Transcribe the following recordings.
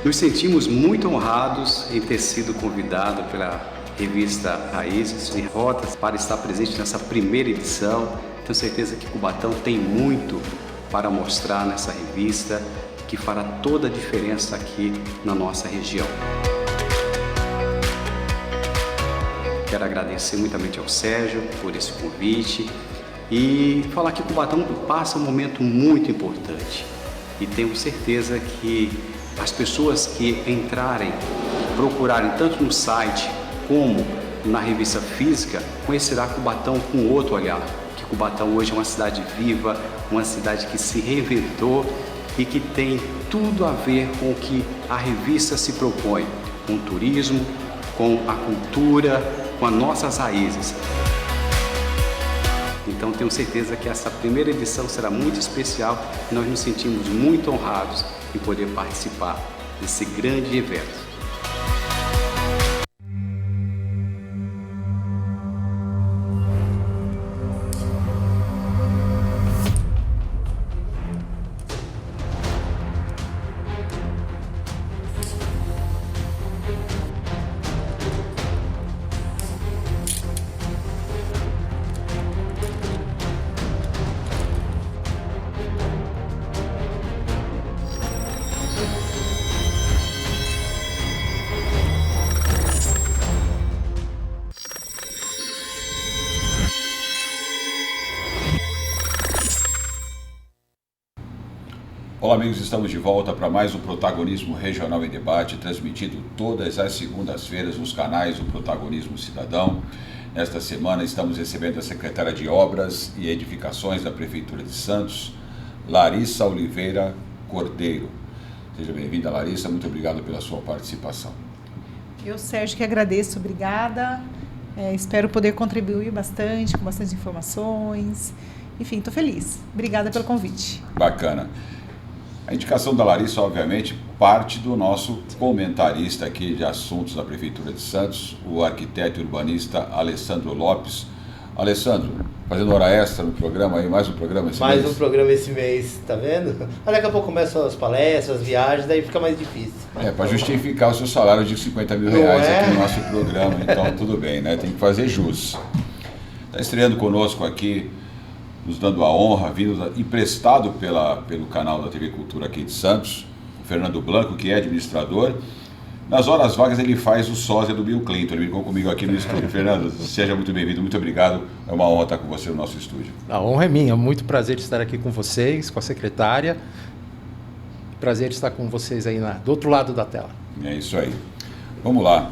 Nos sentimos muito honrados em ter sido convidado pela revista Raízes e Rotas para estar presente nessa primeira edição. Tenho certeza que Cubatão tem muito para mostrar nessa revista, que fará toda a diferença aqui na nossa região. Quero agradecer muitamente ao Sérgio por esse convite e falar que Cubatão passa um momento muito importante. E tenho certeza que as pessoas que entrarem, procurarem tanto no site como na revista física, conhecerá Cubatão com outro olhar. Que Cubatão hoje é uma cidade viva, uma cidade que se reinventou e que tem tudo a ver com o que a revista se propõe, com o turismo, com a cultura, com as nossas raízes. Então tenho certeza que essa primeira edição será muito especial e nós nos sentimos muito honrados em poder participar desse grande evento. Olá amigos, estamos de volta para mais um Protagonismo Regional em Debate, transmitido todas as segundas-feiras nos canais do Protagonismo Cidadão. Nesta semana estamos recebendo a secretária de Obras e Edificações da Prefeitura de Santos, Larissa Oliveira Cordeiro. Seja bem-vinda, Larissa, muito obrigado pela sua participação. Eu, Sérgio, que agradeço, obrigada. Espero poder contribuir bastante, com bastantes informações. Enfim, estou feliz. Obrigada pelo convite. Bacana. A indicação da Larissa, obviamente, parte do nosso comentarista aqui de assuntos da Prefeitura de Santos, o arquiteto e urbanista Alessandro Lopes. Alessandro, fazendo hora extra no programa aí, mais um programa esse mês? Mais um programa esse mês, tá vendo? Mas daqui a pouco começam as palestras, as viagens, daí fica mais difícil. Para justificar o seu salário de 50 mil reais aqui no nosso programa, então tudo bem, né? Tem que fazer jus. Está estreando conosco aqui, nos dando a honra, vindo emprestado pelo canal da TV Cultura aqui de Santos, o Fernando Blanco, que é administrador. Nas horas vagas ele faz o sósia do Bill Clinton, ele brincou comigo aqui no estúdio. Fernando, seja muito bem-vindo, muito obrigado, é uma honra estar com você no nosso estúdio. A honra é minha, é muito prazer de estar aqui com vocês, com a secretária, prazer de estar com vocês aí do outro lado da tela. É isso aí. Vamos lá.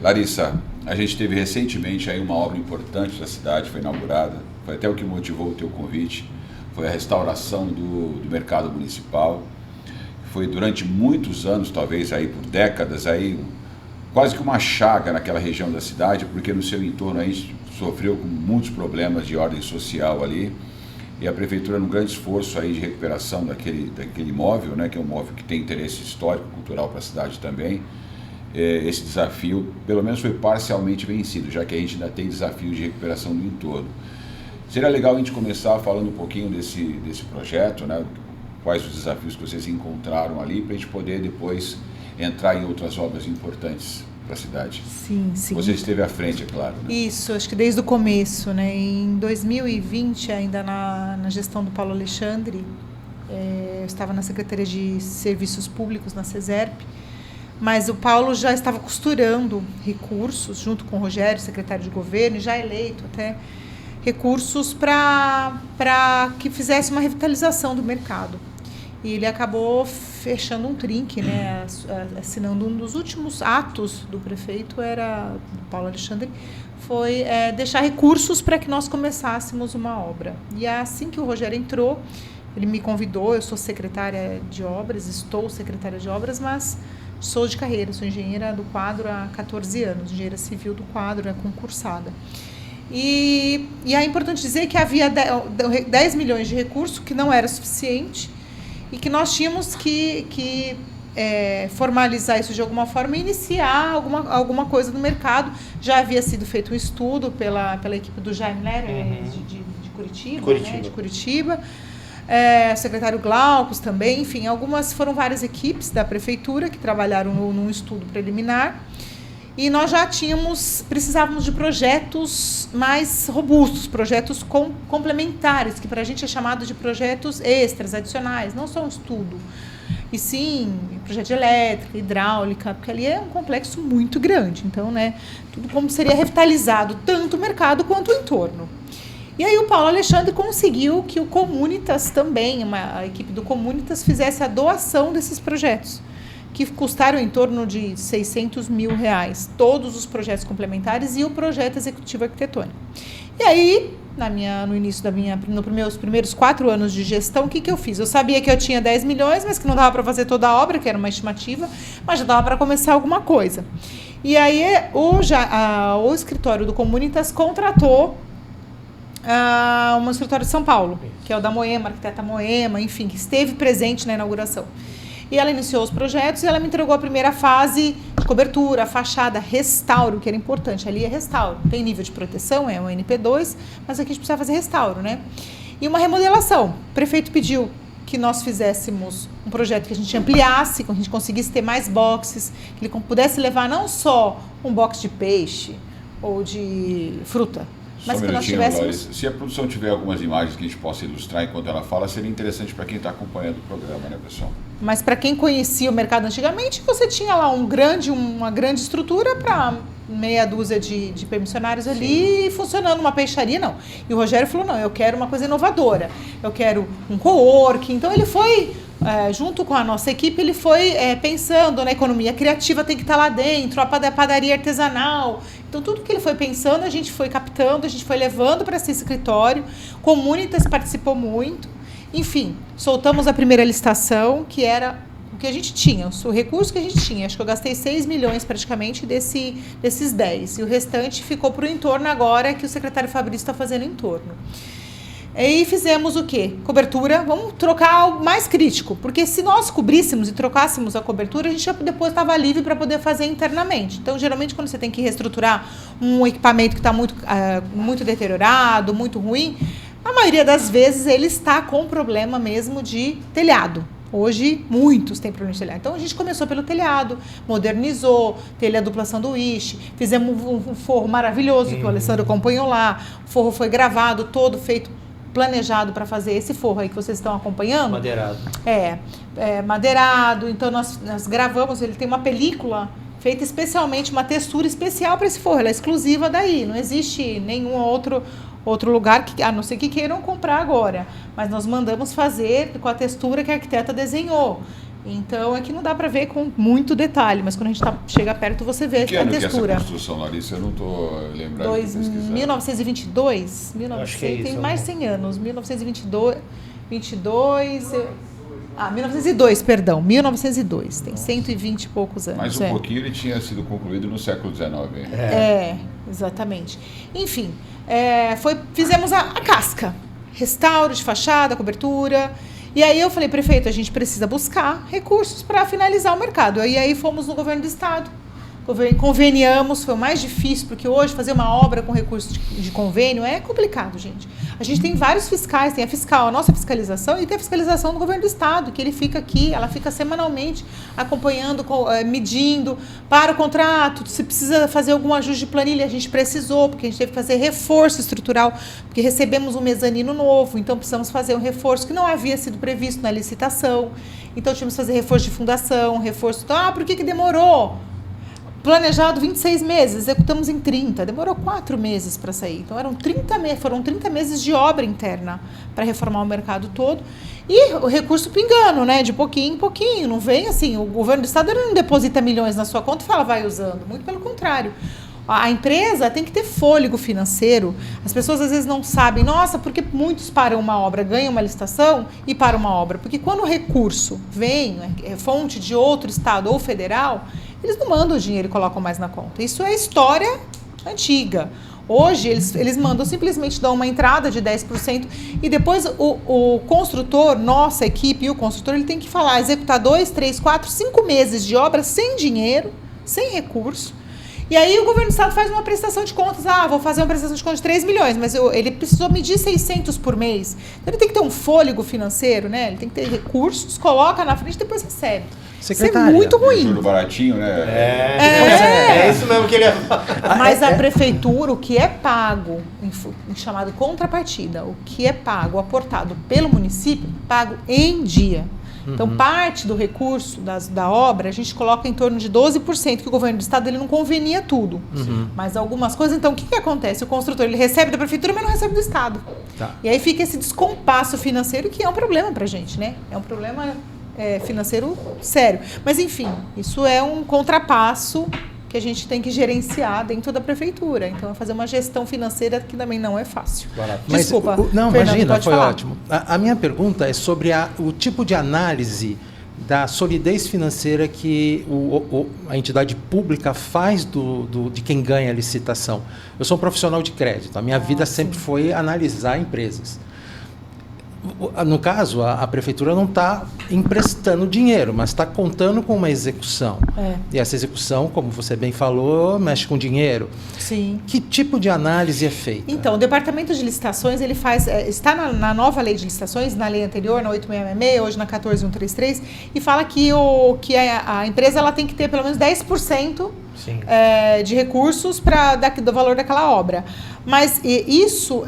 Larissa, a gente teve recentemente aí uma obra importante da cidade, foi inaugurada, foi até o que motivou o teu convite, foi a restauração do mercado municipal. Foi durante muitos anos, talvez aí por décadas, aí, quase que uma chaga naquela região da cidade, porque no seu entorno aí sofreu com muitos problemas de ordem social ali, e a prefeitura, num grande esforço aí de recuperação daquele imóvel, né, que é um imóvel que tem interesse histórico, cultural para a cidade também, esse desafio, pelo menos, foi parcialmente vencido, já que a gente ainda tem desafios de recuperação do entorno. Seria legal a gente começar falando um pouquinho desse projeto, né? Quais os desafios que vocês encontraram ali, para a gente poder depois entrar em outras obras importantes para a cidade. Sim, sim. Você esteve à frente, é claro. Né? Isso, acho que desde o começo, né? Em 2020, ainda na gestão do Paulo Alexandre, eu estava na Secretaria de Serviços Públicos, na CESERP, mas o Paulo já estava costurando recursos, junto com o Rogério, secretário de governo, já eleito até, recursos para que fizesse uma revitalização do mercado. E ele acabou fechando um trinque, né, assinando um dos últimos atos do prefeito, era do Paulo Alexandre, foi deixar recursos para que nós começássemos uma obra. E assim que o Rogério entrou, ele me convidou, eu sou secretária de obras, estou secretária de obras, mas sou de carreira, sou engenheira do quadro há 14 anos, engenheira civil do quadro, concursada. E é importante dizer que havia 10 milhões de recursos, que não era suficiente, e que nós tínhamos que formalizar isso de alguma forma e iniciar alguma coisa no mercado. Já havia sido feito um estudo pela equipe do Jaime Ler, de Curitiba. Né, de Curitiba. o secretário Glaucus também, enfim, foram várias equipes da prefeitura que trabalharam num estudo preliminar. E nós já precisávamos de projetos mais robustos, projetos complementares, que para a gente é chamado de projetos extras, adicionais, não só um estudo. E sim, projeto de elétrica, hidráulica, porque ali é um complexo muito grande. Então, né, tudo como seria revitalizado, tanto o mercado quanto o entorno. E aí o Paulo Alexandre conseguiu que o Comunitas também, a equipe do Comunitas, fizesse a doação desses projetos, que custaram em torno de R$600 mil, todos os projetos complementares e o projeto executivo arquitetônico. E aí, nos meus primeiros 4 anos de gestão, o que eu fiz? Eu sabia que eu tinha 10 milhões, mas que não dava para fazer toda a obra, que era uma estimativa, mas já dava para começar alguma coisa. E aí o escritório do Comunitas contratou um escritório de São Paulo, que é o da Moema, arquiteta Moema, enfim, que esteve presente na inauguração. E ela iniciou os projetos e ela me entregou a primeira fase de cobertura, fachada, restauro, que era importante. Ali é restauro. Tem nível de proteção, é um NP2, mas aqui a gente precisa fazer restauro, né? E uma remodelação. O prefeito pediu que nós fizéssemos um projeto que a gente ampliasse, que a gente conseguisse ter mais boxes, que ele pudesse levar não só um box de peixe ou de fruta, mas que nós tivéssemos... Larissa, se a produção tiver algumas imagens que a gente possa ilustrar enquanto ela fala, seria interessante para quem está acompanhando o programa, né, pessoal? Mas para quem conhecia o mercado antigamente, você tinha lá uma grande estrutura para meia dúzia de permissionários ali, funcionando uma peixaria, não. E o Rogério falou, não, eu quero uma coisa inovadora, eu quero um coworking. Então ele foi, junto com a nossa equipe, ele foi pensando na economia criativa, tem que estar lá dentro, a padaria artesanal. Então tudo que ele foi pensando, a gente foi captando, a gente foi levando para esse escritório. Comunitas participou muito. Enfim, soltamos a primeira licitação, que era o que a gente tinha, o recurso que a gente tinha. Acho que eu gastei 6 milhões praticamente desses 10. E o restante ficou para o entorno agora, que o secretário Fabrício está fazendo entorno. E fizemos o quê? Cobertura. Vamos trocar o mais crítico, porque se nós cobríssemos e trocássemos a cobertura, a gente depois estava livre para poder fazer internamente. Então, geralmente, quando você tem que reestruturar um equipamento que está muito deteriorado, muito ruim, a maioria das vezes ele está com problema mesmo de telhado. Hoje, muitos têm problema de telhado. Então, a gente começou pelo telhado, modernizou, telha dupla sanduíche, fizemos um forro maravilhoso que o Alessandro acompanhou lá. O forro foi gravado, todo feito, planejado para fazer esse forro aí que vocês estão acompanhando. Madeirado. Madeirado. Então, nós gravamos, ele tem uma película feita especialmente, uma textura especial para esse forro. Ela é exclusiva daí, não existe nenhum outro lugar, a não ser que queiram comprar agora. Mas nós mandamos fazer com a textura que a arquiteta desenhou. Então, aqui não dá para ver com muito detalhe, mas quando a gente chega perto, você vê a textura. Que ano que é essa construção, Larissa? Eu não estou lembrando de pesquisar. 1922? Acho que é isso, tem mais de 100 anos. 1922... 1902, perdão. 1902. Tem 120 e poucos anos. Mais um pouquinho ele tinha sido concluído no século XIX. Exatamente. Enfim, fizemos a casca. Restauro de fachada, cobertura. E aí eu falei, prefeito, a gente precisa buscar recursos para finalizar o mercado. E aí fomos no governo do estado. Conveniamos, foi o mais difícil, porque hoje fazer uma obra com recurso de convênio é complicado, gente. A gente tem vários fiscais, tem a nossa fiscalização, e tem a fiscalização do governo do estado, que ele fica aqui, ela fica semanalmente acompanhando, medindo, para o contrato, se precisa fazer algum ajuste de planilha, a gente precisou, porque a gente teve que fazer reforço estrutural, porque recebemos um mezanino novo, então precisamos fazer um reforço que não havia sido previsto na licitação, então tivemos que fazer reforço de fundação, por que demorou? Planejado 26 meses, executamos em 30, demorou 4 meses para sair. Então foram 30 meses de obra interna para reformar o mercado todo. E o recurso pingando, né? De pouquinho em pouquinho. Não vem assim, o governo do estado não deposita milhões na sua conta e fala, vai usando. Muito pelo contrário. A empresa tem que ter fôlego financeiro. As pessoas às vezes não sabem, porque muitos param uma obra, ganham uma licitação e param uma obra. Porque quando o recurso vem, é fonte de outro estado ou federal, eles não mandam o dinheiro e colocam mais na conta. Isso é história antiga. Hoje, eles mandam, simplesmente dão uma entrada de 10% e depois o construtor, nossa equipe e o construtor, ele tem que executar 2, 3, 4, 5 meses de obra sem dinheiro, sem recurso. E aí o governo do estado faz uma prestação de contas, vou fazer uma prestação de contas de 3 milhões, mas ele precisou medir 600 por mês. Então ele tem que ter um fôlego financeiro, né? Ele tem que ter recursos, coloca na frente e depois recebe. Secretária, isso é muito ruim. Juro baratinho, né? É isso mesmo que ele ia falar. Mas a prefeitura, o que é pago, em chamado contrapartida, o que é pago, aportado pelo município, pago em dia. Então, parte do recurso da obra, a gente coloca em torno de 12%, que o governo do estado ele não convenia tudo. Mas algumas coisas, então, o que acontece? O construtor ele recebe da prefeitura, mas não recebe do estado. Tá. E aí fica esse descompasso financeiro, que é um problema pra gente, né? É um problema financeiro sério. Mas, enfim, isso é um contrapasso que a gente tem que gerenciar dentro da prefeitura. Então, é fazer uma gestão financeira que também não é fácil. Mas, Desculpa, não, Fernando, imagina, pode foi falar. ótimo. A minha pergunta é sobre o tipo de análise da solidez financeira que a entidade pública faz de quem ganha a licitação. Eu sou um profissional de crédito, a minha vida sempre foi analisar empresas. No caso, a prefeitura não está emprestando dinheiro, mas está contando com uma execução. E essa execução, como você bem falou, mexe com dinheiro. Sim. Que tipo de análise é feita? Então, o Departamento de Licitações, ele faz, está na nova lei de licitações, na lei anterior, na 8666, hoje na 14133, e fala que a empresa ela tem que ter pelo menos 10% de recursos do valor daquela obra. Mas isso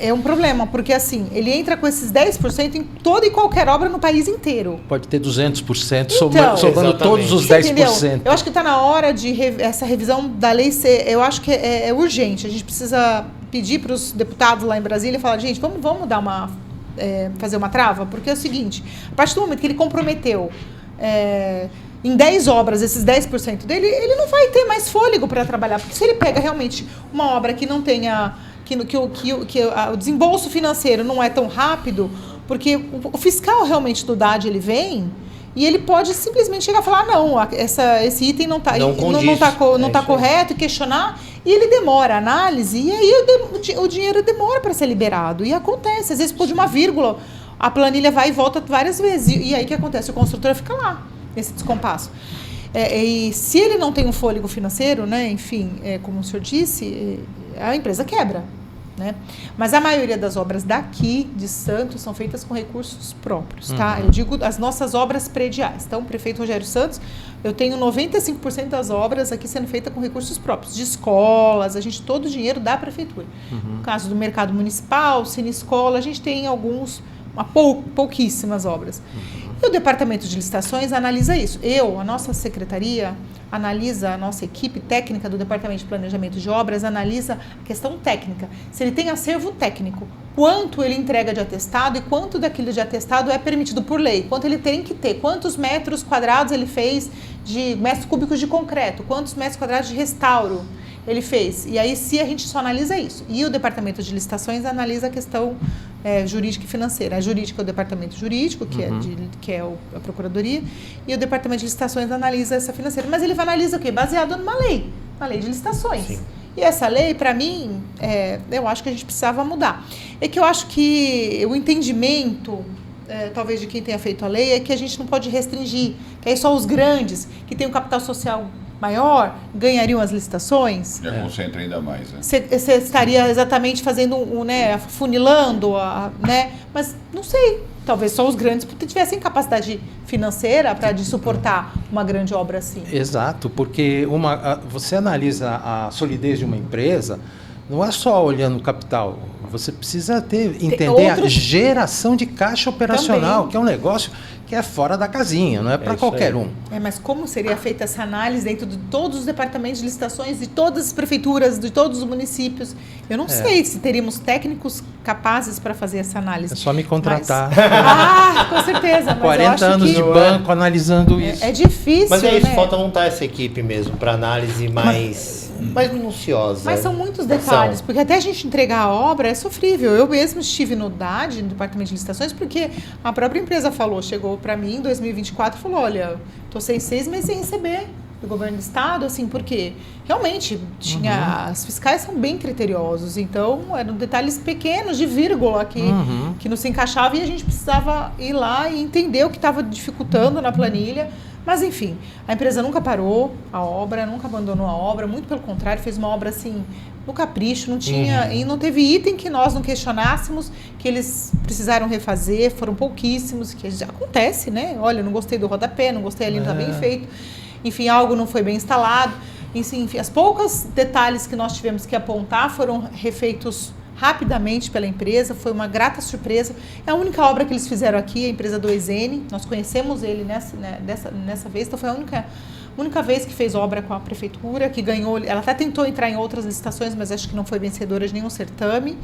é um problema, porque assim, ele entra com esses 10% em toda e qualquer obra no país inteiro. Pode ter 200%, Então, sobrando todos os você 10%. entendeu? Eu acho que está na hora de essa revisão da lei ser, eu acho que é urgente. A gente precisa pedir para os deputados lá em Brasília e falar, gente, vamos dar fazer uma trava, porque é o seguinte, a partir do momento que ele comprometeu em 10 obras, esses 10% dele, ele não vai ter mais fôlego para trabalhar, porque se ele pega realmente uma obra que não tenha que o desembolso financeiro não é tão rápido, porque o fiscal realmente do DAD ele vem e ele pode simplesmente chegar e falar, não, esse item não está correto, e questionar, e ele demora a análise, e aí o dinheiro demora para ser liberado. E acontece, às vezes por de uma vírgula, a planilha vai e volta várias vezes, e aí o que acontece? O construtor fica lá, nesse descompasso. E se ele não tem um fôlego financeiro, né, enfim, como o senhor disse, a empresa quebra. Né? Mas a maioria das obras daqui de Santos são feitas com recursos próprios, tá? Eu digo as nossas obras prediais. Então, o prefeito Rogério Santos, eu tenho 95% das obras aqui sendo feitas com recursos próprios, de escolas, todo o dinheiro da prefeitura. No caso do mercado municipal, Cine Escola, a gente tem pouquíssimas obras. E o Departamento de Licitações analisa isso. A nossa secretaria analisa, a nossa equipe técnica do Departamento de Planejamento de Obras analisa a questão técnica. Se ele tem acervo técnico, quanto ele entrega de atestado e quanto daquilo de atestado é permitido por lei, quanto ele tem que ter, quantos metros quadrados ele fez de metros cúbicos de concreto, quantos metros quadrados de restauro ele fez. E aí, se a gente só analisa isso. E o Departamento de Licitações analisa a questão jurídica e financeira. A jurídica é o Departamento Jurídico, que é a Procuradoria, e o Departamento de Licitações analisa essa financeira. Mas ele analisa o quê? Baseado numa lei, na lei de licitações. Sim. E essa lei, para mim, eu acho que a gente precisava mudar. É que eu acho que o entendimento, talvez de quem tenha feito a lei, é que a gente não pode restringir, que aí só os grandes, que têm um capital social maior, ganhariam as licitações. Já concentra ainda mais, né? Você estaria exatamente fazendo, funilando, né? Mas não sei, talvez só os grandes tivessem capacidade financeira para suportar uma grande obra assim. Exato, porque você analisa a solidez de uma empresa, não é só olhando o capital, você precisa entender a geração de caixa operacional, também, que é um negócio que é fora da casinha, não é para qualquer um. Mas como seria feita essa análise dentro de todos os departamentos de licitações, de todas as prefeituras, de todos os municípios? Eu não sei se teríamos técnicos capazes para fazer essa análise. É só me contratar. Com certeza. Mas 40 anos de banco analisando isso. É difícil, mas é isso, né? falta montar essa equipe mesmo, para análise mais minuciosa. Mas são muitos detalhes, porque até a gente entregar a obra é sofrível. Eu mesmo estive no DAD, no Departamento de Licitações, porque a própria empresa chegou para mim em 2024 e falou, olha, estou 6 meses sem receber do governo do estado, assim, porque realmente as fiscais são bem criteriosos, então eram detalhes pequenos de vírgula que não se encaixava e a gente precisava ir lá e entender o que estava dificultando na planilha Mas, enfim, a empresa nunca parou a obra, nunca abandonou a obra, muito pelo contrário, fez uma obra assim, no capricho, não tinha, e não teve item que nós não questionássemos, que eles precisaram refazer, foram pouquíssimos, que acontece, né? Olha, não gostei do rodapé, não gostei ali, não está bem feito. Enfim, algo não foi bem instalado. Enfim, as poucos detalhes que nós tivemos que apontar foram refeitos rapidamente pela empresa, foi uma grata surpresa. É a única obra que eles fizeram aqui, a empresa 2N, nós conhecemos ele nessa vez, então foi a única vez que fez obra com a prefeitura, que ganhou, ela até tentou entrar em outras licitações, mas acho que não foi vencedora de nenhum certame.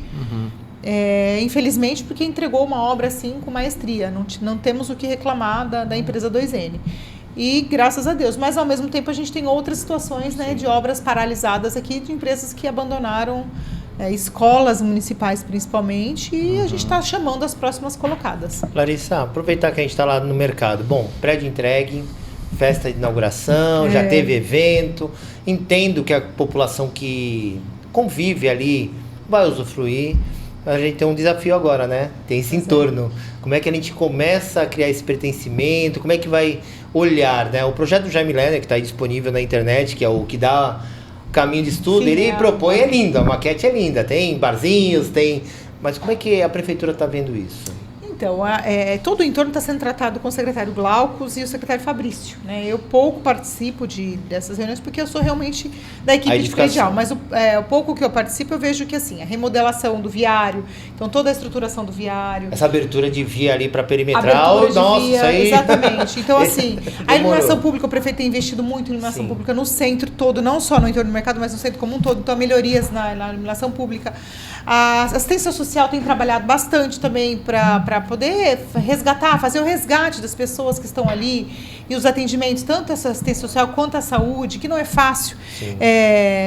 Infelizmente, porque entregou uma obra assim com maestria, não temos o que reclamar da empresa 2N. E graças a Deus, mas ao mesmo tempo a gente tem outras situações, né, de obras paralisadas aqui, de empresas que abandonaram escolas municipais principalmente, e a gente está chamando as próximas colocadas. Larissa, aproveitar que a gente está lá no mercado. Bom, prédio entregue, festa de inauguração, já teve evento. Entendo que a população que convive ali vai usufruir. A gente tem um desafio agora, né? Tem esse entorno. Como é que a gente começa a criar esse pertencimento? Como é que vai olhar, né? O projeto do Jaime Lerner, que está disponível na internet, que é o que dá caminho de estudo, sim, ele propõe, é lindo, a maquete é linda, tem barzinhos, tem... Mas como é que a prefeitura está vendo isso? Então, todo o entorno está sendo tratado com o secretário Glaucus e o secretário Fabrício, né? Eu pouco participo dessas reuniões porque eu sou realmente da equipe de predial, mas o pouco que eu participo eu vejo que assim, a remodelação do viário, então toda a estruturação do viário. Essa abertura de via ali para perimetral, nossa, via, isso aí... Exatamente. Então assim, a iluminação pública, o prefeito tem investido muito em iluminação pública no centro todo, não só no entorno do mercado, mas no centro como um todo. Então, melhorias na iluminação pública. A assistência social tem trabalhado bastante também para poder resgatar, fazer o resgate das pessoas que estão ali e os atendimentos, tanto a assistência social quanto a saúde, que não é fácil.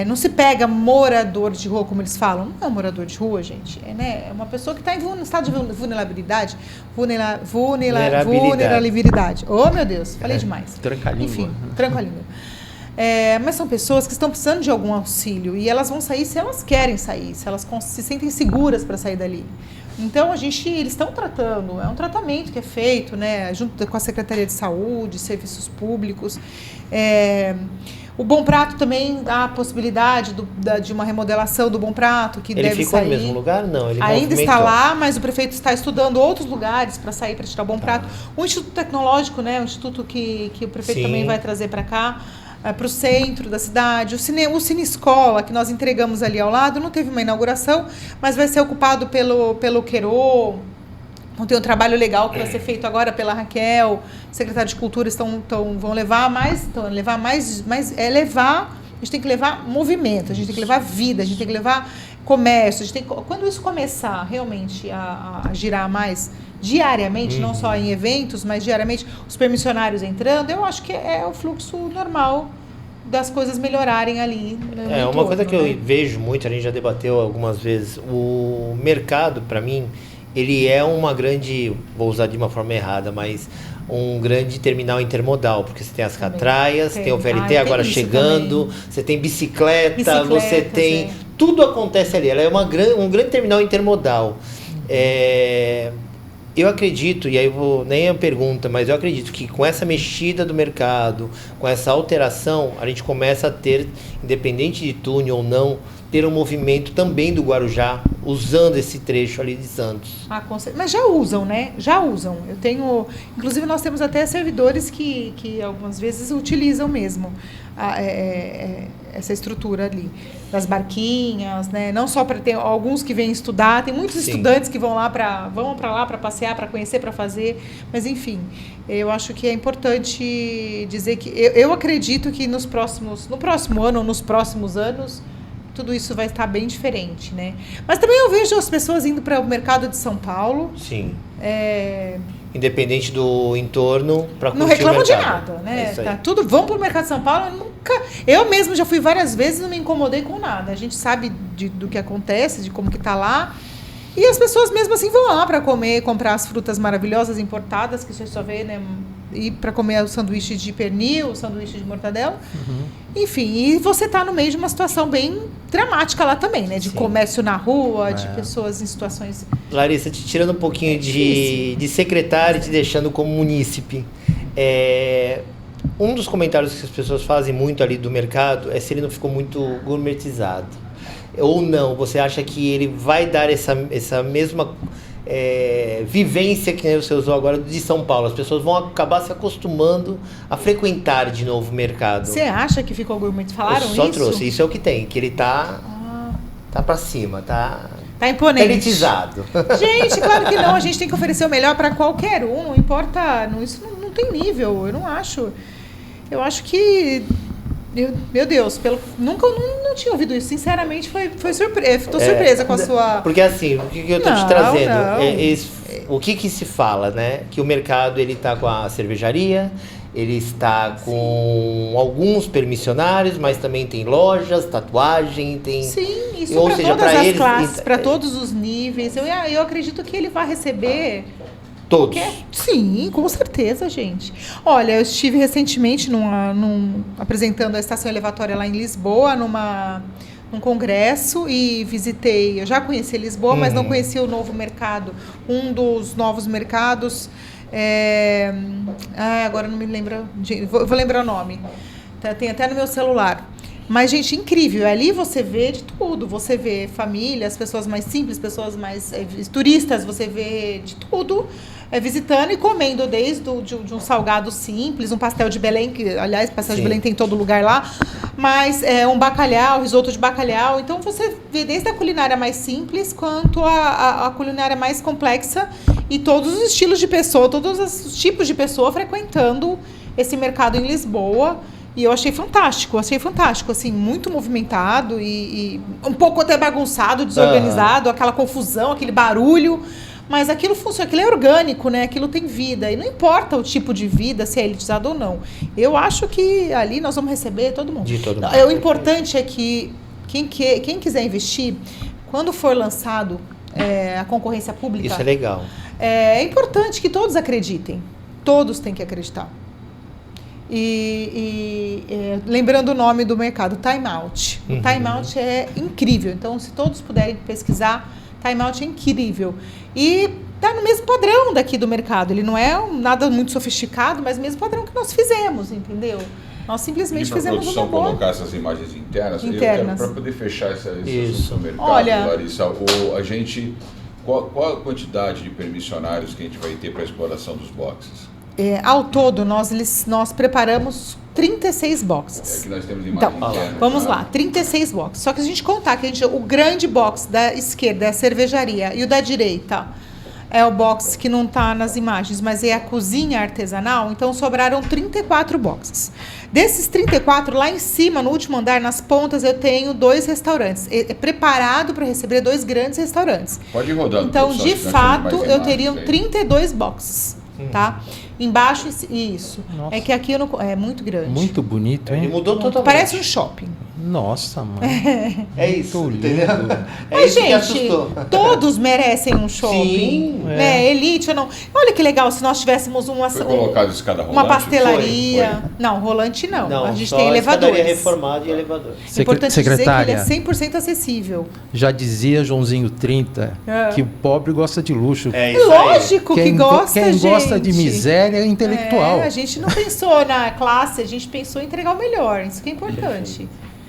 Não se pega morador de rua, como eles falam. Não é um morador de rua, gente. É uma pessoa que está em estado de vulnerabilidade. Vulnerabilidade. Oh, meu Deus, falei demais. Tranca a língua. Enfim, tranca a língua. Mas são pessoas que estão precisando de algum auxílio e elas vão sair se elas querem sair, se elas se sentem seguras para sair dali. Então, eles estão tratando, é um tratamento que é feito, né, junto com a Secretaria de Saúde, Serviços Públicos. O Bom Prato também dá a possibilidade de uma remodelação do Bom Prato, que deve sair. Ele ficou no mesmo lugar? Não, ele ainda está lá, mas o prefeito está estudando outros lugares para sair, para tirar o Bom Prato. O Instituto Tecnológico, né, o instituto que o prefeito também vai trazer para cá, para o centro da cidade. O Cine Escola, que nós entregamos ali ao lado, não teve uma inauguração, mas vai ser ocupado pelo Querô. Então, tem um trabalho legal que vai ser feito agora pela Raquel, secretário de Cultura, vão levar mais, a gente tem que levar movimento, a gente tem que levar vida, a gente tem que levar comércio, quando isso começar realmente a girar mais diariamente, não só em eventos, mas diariamente, os permissionários entrando, eu acho que é o fluxo normal das coisas melhorarem ali. Uma coisa que eu vejo muito, a gente já debateu algumas vezes, o mercado, para mim, ele é uma grande, vou usar de uma forma errada, mas um grande terminal intermodal, porque você tem as catraias, tem o VLT agora chegando, você tem bicicleta, você tem... Tudo acontece ali, ela é um grande terminal intermodal. Eu acredito, e aí nem a pergunta, mas eu acredito que com essa mexida do mercado, com essa alteração, a gente começa a ter, independente de túnel ou não, ter um movimento também do Guarujá, usando esse trecho ali de Santos. Mas já usam, né? Já usam. Inclusive nós temos até servidores que algumas vezes utilizam mesmo essa estrutura ali, das barquinhas, né? Não só para ter alguns que vêm estudar, tem muitos estudantes que vão para lá para passear, para conhecer, para fazer, mas enfim, eu acho que é importante dizer que eu acredito que no próximo ano ou nos próximos anos tudo isso vai estar bem diferente, né? Mas também eu vejo as pessoas indo para o mercado de São Paulo. Sim. Independente do entorno, para curtir o mercado. Não reclamam de nada, né? Vão para o mercado de São Paulo. Eu mesmo já fui várias vezes e não me incomodei com nada. A gente sabe do que acontece, de como que está lá. E as pessoas mesmo assim vão lá para comprar as frutas maravilhosas importadas, que você só vê, né? E para comer o sanduíche de pernil, o sanduíche de mortadela. Enfim, e você está no meio de uma situação bem dramática lá também, né? De comércio na rua, de pessoas em situações... Larissa, te tirando um pouquinho de secretária e te deixando como munícipe. Um dos comentários que as pessoas fazem muito ali do mercado é se ele não ficou muito gourmetizado. Ou não, você acha que ele vai dar essa mesma vivência que você usou agora de São Paulo? As pessoas vão acabar se acostumando a frequentar de novo o mercado. Você acha que ficou gourmet? Falaram isso? Eu só trouxe, isso é o que tem, que ele tá pra cima, tá imponente. elitizado. Gente, claro que não, a gente tem que oferecer o melhor para qualquer um, não importa, isso não tem nível, eu não acho. Eu acho que, meu Deus, nunca não tinha ouvido isso, sinceramente foi surpresa, estou surpresa com a sua... Porque assim, o que eu estou te trazendo, o que se fala, né? Que o mercado ele está com a cervejaria, ele está com alguns permissionários, mas também tem lojas, tatuagem, tem... Sim, isso ou para seja, todas pra as eles, classes, para todos os níveis. Eu acredito que ele vai receber... Todos. Sim, com certeza, gente. Olha, eu estive recentemente apresentando a estação elevatória lá em Lisboa, num congresso, e visitei. Eu já conheci Lisboa, mas não conhecia o novo mercado. Um dos novos mercados. Agora não me lembro. Vou lembrar o nome. Tem até no meu celular. Mas, gente, incrível. Ali você vê de tudo. Você vê famílias, pessoas mais simples, pessoas mais turistas. Você vê de tudo visitando e comendo, desde de um salgado simples, um pastel de Belém, que, aliás, pastel de Belém tem em todo lugar lá, mas um bacalhau, risoto de bacalhau. Então, você vê desde a culinária mais simples quanto a culinária mais complexa e todos os estilos de pessoa, todos os tipos de pessoa frequentando esse mercado em Lisboa. E eu achei fantástico, assim, muito movimentado e um pouco até bagunçado, desorganizado, aquela confusão, aquele barulho, mas aquilo funciona, aquilo é orgânico, né? Aquilo tem vida, e não importa o tipo de vida, se é elitizado ou não. Eu acho que ali nós vamos receber todo mundo. De todo mundo. O importante é que quem quiser investir, quando for lançado a concorrência pública... Isso é legal. É importante que todos acreditem, todos têm que acreditar. Lembrando o nome do mercado, Time Out. O Time Out é incrível. Então, se todos puderem pesquisar, Time Out é incrível. E está no mesmo padrão daqui do mercado. Ele não é nada muito sofisticado, mas o mesmo padrão que nós fizemos, entendeu? Nós simplesmente fizemos uma boa... colocar essas imagens internas. Para poder fechar esse assunto do mercado, olha, Larissa, qual a quantidade de permissionários que a gente vai ter para a exploração dos boxes? Ao todo, nós preparamos 36 boxes. É que nós temos imagem interna. Vamos lá, 36 boxes. Só que se a gente contar que o grande box da esquerda é a cervejaria e o da direita é o box que não está nas imagens, mas é a cozinha artesanal, então sobraram 34 boxes. Desses 34, lá em cima, no último andar, nas pontas, eu tenho 2 restaurantes. É preparado para receber 2 grandes restaurantes. Pode ir rodando. Então, de fato, eu teria 32 boxes, tá? Embaixo, isso. Nossa. É que aqui é muito grande. Muito bonito, hein? Ele mudou totalmente. Parece um shopping. Nossa, mãe. É isso, Muito entendeu? lindo. Mas, isso que gente, assustou. todos merecem um shopping. Sim, né? Elite ou não. Olha que legal se nós tivéssemos Foi colocado escada rolante? uma pastelaria. Foi. Não, rolante não. Não, a gente só tem elevadores. escadaria reformada e elevador. É importante Secretária, dizer que ele é 100% acessível. já dizia Joãozinho 30 que o pobre gosta de luxo. É isso aí. Lógico que gosta, quem gente. gosta de miséria é intelectual. A gente não pensou na classe, a gente pensou em entregar o melhor. Isso que é importante.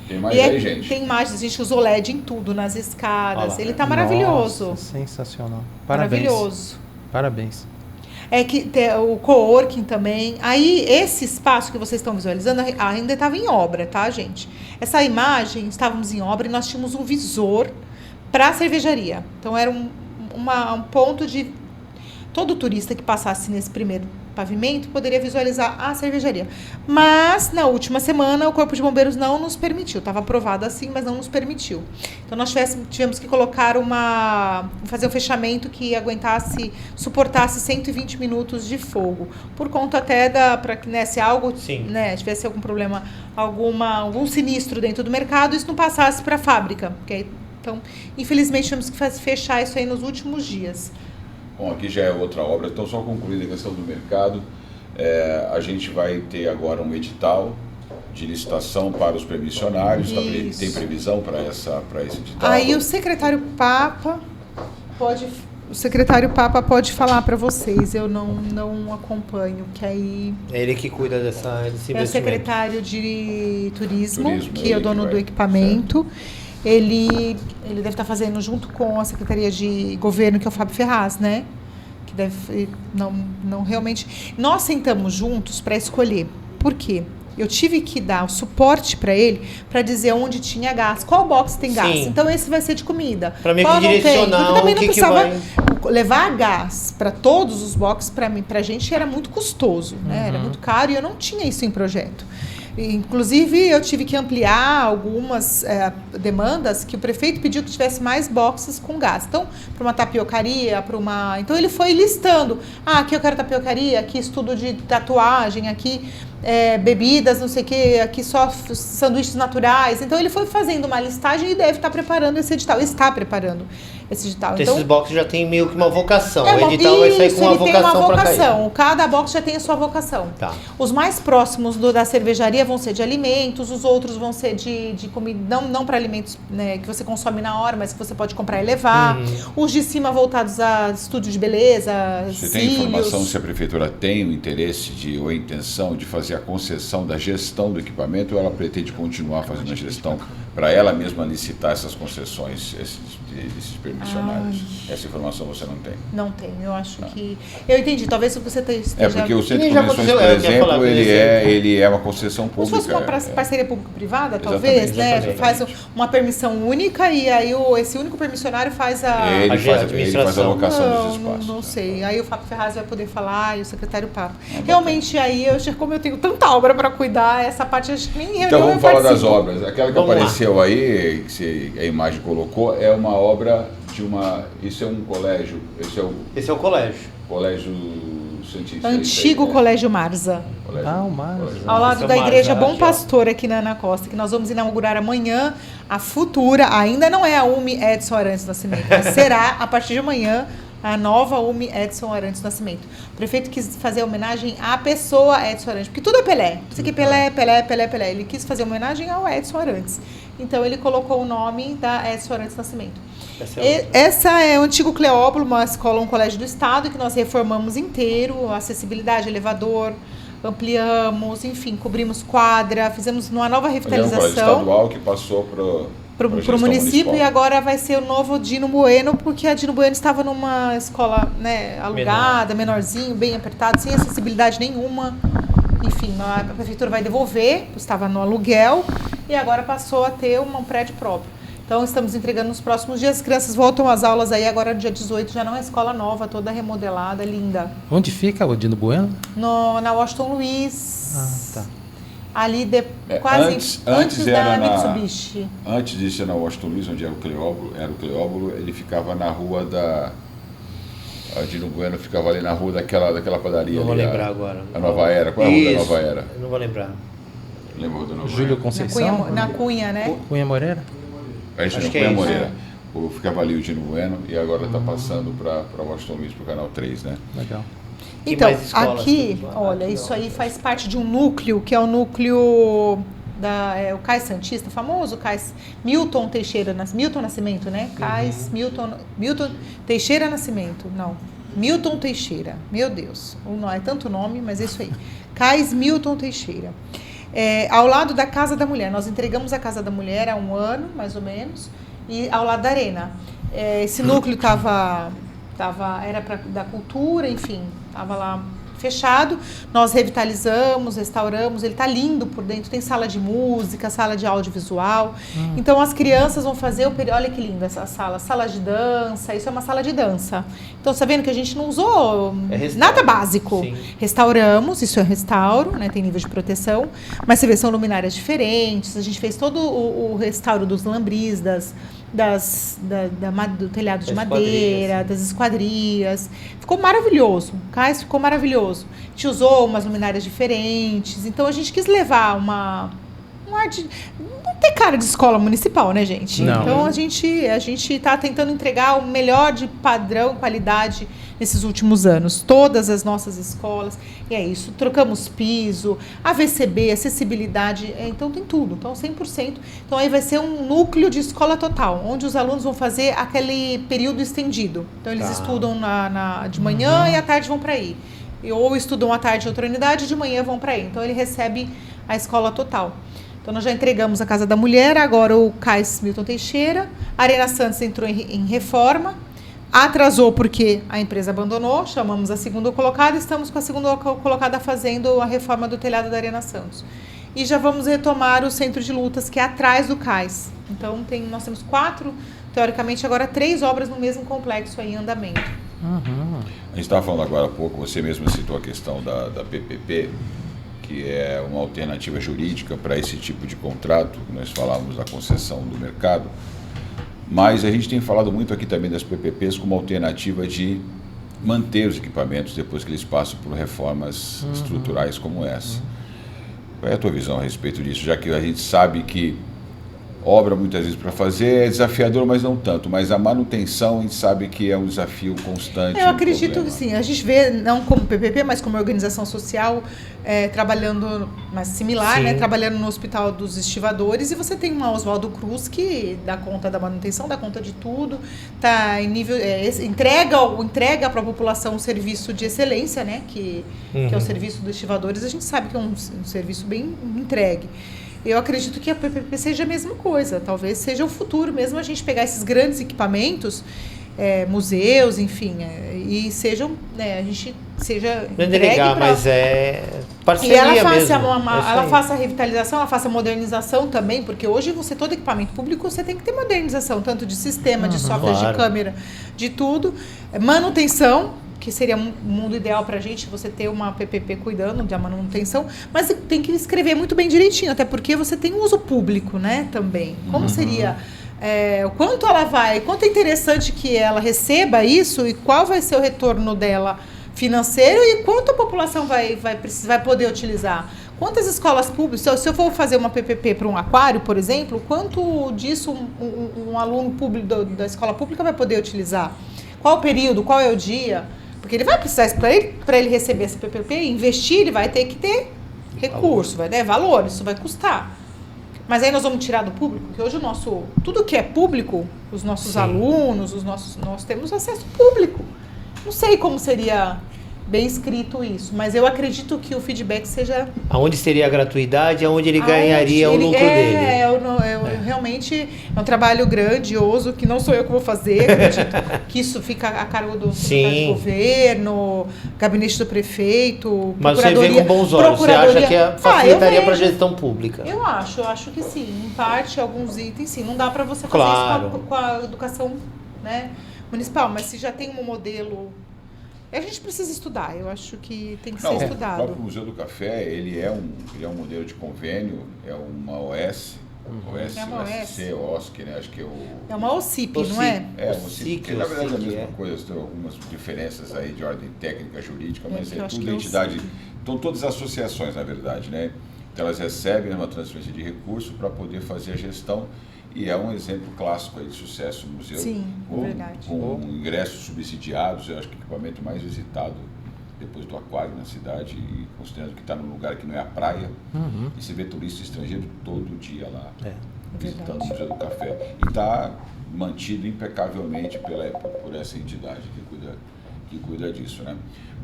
Tem mais aí, gente. Tem imagens, a gente usou LED em tudo, nas escadas. Olha Ele tá maravilhoso. Nossa, sensacional. Parabéns. Maravilhoso. Parabéns. É que tem o coworking também. Aí, esse espaço que vocês estão visualizando ainda estava em obra, tá, gente? Essa imagem, estávamos em obra e nós tínhamos um visor para a cervejaria. Então, era um ponto de... Todo turista que passasse nesse primeiro pavimento poderia visualizar a cervejaria. Mas, na última semana, o Corpo de Bombeiros não nos permitiu. Estava aprovado assim, mas não nos permitiu. Então, nós tivemos que colocar fazer um fechamento que suportasse 120 minutos de fogo. Por conta até para que, se algo, tivesse algum problema, algum sinistro dentro do mercado, isso não passasse para a fábrica. Então, infelizmente, tivemos que fechar isso aí nos últimos dias. Bom, aqui já é outra obra, então só concluindo a questão do mercado, a gente vai ter agora um edital de licitação para os permissionários, tem previsão para esse edital? Aí o secretário Papa pode O secretário Papa pode falar para vocês, eu não acompanho, que aí... É ele que cuida desse investimento. É o secretário de Turismo, que é o ele dono que do vai, equipamento. Ele deve estar fazendo junto com a Secretaria de Governo, que é o Fábio Ferraz, né? Que deve... Não realmente... Nós sentamos juntos para escolher. Por quê? Eu tive que dar o suporte para ele para dizer onde tinha gás, qual box tem gás. Sim. Então esse vai ser de comida. Para mim qual não tem. direcionar Porque também o não que precisava vai... levar gás para todos os boxes, pra gente era muito custoso, né? Era muito caro e eu não tinha isso em projeto. Inclusive, eu tive que ampliar algumas demandas que o prefeito pediu que tivesse mais boxes com gás. Então, para uma tapiocaria, para uma... Então, ele foi listando. Aqui eu quero tapiocaria, aqui estudo de tatuagem, aqui bebidas, não sei o quê, aqui só sanduíches naturais. Então, ele foi fazendo uma listagem e deve estar preparando esse edital. Está preparando esse edital. Então, esses boxes já tem meio que uma vocação. O edital isso, vai sair com uma ele tem uma vocação para cair. Cada box já tem a sua vocação. Tá. Os mais próximos da cervejaria vão ser de alimentos, os outros vão ser de comida, não para alimentos, né, que você consome na hora, mas que você pode comprar e levar. Os de cima voltados a estúdio de beleza, Você tem informação se a prefeitura tem o interesse ou a intenção de fazer a concessão da gestão do equipamento, ou ela pretende continuar fazendo a gestão para ela mesma licitar essas concessões, esses permissionários? Essa informação você não tem? Não tenho, eu acho que... Eu entendi, talvez você esteja... Porque o Centro de já Convenções, aconteceu, por eu ia falar exemplo, ele é uma concessão Como se pública. fosse uma parceria público-privada, talvez, né? Exatamente. Faz uma permissão única e aí esse único permissionário faz Ele faz a locação dos espaços. Não sei. Aí o Fábio Ferraz vai poder falar e o secretário Papa. Realmente, aí, como eu tenho tanta obra para cuidar, essa parte acho que nem reunião Então eu vamos falar das participo. obras. Aquela que apareceu aí, que a imagem colocou, é uma obra de uma... Isso é um colégio, Esse é o colégio. Colégio Santista. Antigo Colégio Marza. Ah, o Marza. Ao lado Esse é da o Marza, Igreja Bom aqui, ó. Pastor, aqui na Ana Costa, que nós vamos inaugurar amanhã, a futura, ainda não é a UME Edson Arantes Nascimento, mas será, a partir de amanhã, a nova UME Edson Arantes Nascimento. O prefeito quis fazer homenagem à pessoa Edson Arantes, porque tudo é Pelé. Isso aqui é Pelé. Ele quis fazer homenagem ao Edson Arantes. Então, ele colocou o nome da Edson Arantes Nascimento. Essa é o antigo Cleóbulo, uma escola, um colégio do Estado, que nós reformamos inteiro, acessibilidade, elevador, ampliamos, enfim, cobrimos quadra, fizemos uma nova revitalização. É um colégio estadual que passou para o município e agora vai ser o novo Dino Bueno, porque a Dino Bueno estava numa escola, né, alugada, menorzinho, bem apertado, sem acessibilidade nenhuma. Enfim, a prefeitura vai devolver, estava no aluguel e agora passou a ter um prédio próprio. Então, estamos entregando nos próximos dias. As crianças voltam às aulas aí, agora no dia 18, já não é escola nova, toda remodelada, linda. Onde fica o Dino Bueno? Na Washington Luiz. Tá. Ali, quase antes da Mitsubishi. Antes de ser na Washington Luiz, onde era o Cleóbulo, ele ficava na rua da... A Dino Bueno ficava ali na rua daquela padaria. Não vou ali, lembrar agora. A Nova Era. Qual é a rua da Nova Era? Eu não vou lembrar. Lembra da Nova Júlio Era? Conceição? Na Cunha, né? Cunha Moreira? Acho que é Moreira. Ficava ali o Dino Bueno e agora está passando para Washington Luiz, para o Canal 3, né? Legal. Então, mais escolas aqui, temos lá? olha, isso aí faz parte de um núcleo, que é o núcleo o Cais Santista, famoso Cais Milton Teixeira, Milton Nascimento, né? Cais Milton Teixeira Nascimento, não. Milton Teixeira, meu Deus, não é tanto nome, mas é isso aí. Cais Milton Teixeira. Ao lado da Casa da Mulher, nós entregamos a Casa da Mulher há 1 ano, mais ou menos, e ao lado da Arena. Esse núcleo era da cultura, enfim, estava lá fechado. Nós revitalizamos, restauramos, ele está lindo por dentro, tem sala de música, sala de audiovisual. Então as crianças vão fazer olha que linda essa sala de dança, isso é uma sala de dança. Então, você está vendo que a gente não usou nada básico. Sim. Restauramos, isso é restauro, né, tem nível de proteção, mas você vê, são luminárias diferentes, a gente fez todo o restauro dos lambris, do telhado de madeira, das esquadrias. Ficou maravilhoso. O cais ficou maravilhoso. A gente usou umas luminárias diferentes. Então, a gente quis levar não tem cara de escola municipal, né, gente? Não. Então a gente está tentando entregar o melhor de padrão, qualidade nesses últimos anos. Todas as nossas escolas, e é isso. Trocamos piso, AVCB, acessibilidade, então tem tudo. Então 100%. Então aí vai ser um núcleo de escola total, onde os alunos vão fazer aquele período estendido. Então eles estudam de manhã e à tarde vão para aí. Ou estudam à tarde em outra unidade e de manhã vão para aí. Então ele recebe a escola total. Então nós já entregamos a Casa da Mulher, agora o CAIS Milton Teixeira, a Arena Santos entrou em reforma, atrasou porque a empresa abandonou, chamamos a segunda colocada, estamos com a segunda colocada fazendo a reforma do telhado da Arena Santos. E já vamos retomar o centro de lutas, que é atrás do CAIS. Então nós temos 4, teoricamente agora 3 obras no mesmo complexo aí em andamento. A gente estava falando agora há pouco, você mesmo citou a questão da PPP, que é uma alternativa jurídica para esse tipo de contrato, que nós falávamos da concessão do mercado, mas a gente tem falado muito aqui também das PPPs como alternativa de manter os equipamentos depois que eles passam por reformas estruturais como essa. Qual é a tua visão a respeito disso? Já que a gente sabe que obra muitas vezes para fazer é desafiador, mas não tanto. Mas a manutenção a gente sabe que é um desafio constante. Eu acredito que sim. A gente vê, não como PPP, mas como organização social, trabalhando, mas similar, né? Trabalhando no Hospital dos Estivadores. E você tem uma Oswaldo Cruz que dá conta da manutenção, dá conta de tudo. Tá em nível, entrega para a população um serviço de excelência, né? Que é o serviço dos estivadores. A gente sabe que é um serviço bem entregue. Eu acredito que a PPP seja a mesma coisa, talvez seja o futuro mesmo a gente pegar esses grandes equipamentos, museus, enfim, e sejam, a gente seja entregue mas é parceria e ela faça mesmo. Ela faça a revitalização, ela faça a modernização também, porque hoje todo equipamento público você tem que ter modernização, tanto de sistema, de software, de câmera, de tudo, manutenção, que seria um mundo ideal para a gente, você ter uma PPP cuidando da manutenção, mas tem que escrever muito bem direitinho, até porque você tem um uso público, né, também. Como seria, o quanto ela quanto é interessante que ela receba isso e qual vai ser o retorno dela financeiro e quanto a população vai poder utilizar. Quantas escolas públicas, se eu for fazer uma PPP para um aquário, por exemplo, quanto disso um aluno público da escola pública vai poder utilizar? Qual o período, qual é o dia? Porque ele vai precisar, para ele receber essa PPP, investir, ele vai ter que ter recurso, vai ter valor, isso vai custar. Mas aí nós vamos tirar do público, porque hoje tudo que é público, os nossos alunos, nós temos acesso público. Não sei como seria bem escrito isso, mas eu acredito que o feedback seja... Aonde seria a gratuidade, aonde ele ganharia o lucro dele. Realmente é um trabalho grandioso, que não sou eu que vou fazer, acredito que isso fica a cargo do secretário de governo, gabinete do prefeito, mas você vê com bons olhos, você acha que facilitaria para a gestão pública? Eu acho que sim, em parte, alguns itens sim, não dá para você fazer isso com a educação, né, municipal, mas se já tem um modelo... A gente precisa estudar, eu acho que tem que ser estudado. O próprio Museu do Café, ele é um modelo de convênio, é uma OS, OSC, OSC, né? Acho que é o... É uma OCIP, não é? É uma OCIP, que na verdade é a mesma coisa, tem algumas diferenças aí de ordem técnica, jurídica, mas é tudo entidade... Então todas as associações, na verdade, né? Então elas recebem uma transferência de recurso para poder fazer a gestão. E é um exemplo clássico aí de sucesso no museu. Sim, verdade. Com ingressos subsidiados, eu acho que o equipamento mais visitado depois do aquário na cidade, e considerando que está num lugar que não é a praia, e você vê turista estrangeiro todo dia lá, visitando o Museu do Café. E está mantido impecavelmente por essa entidade que cuida disso, né?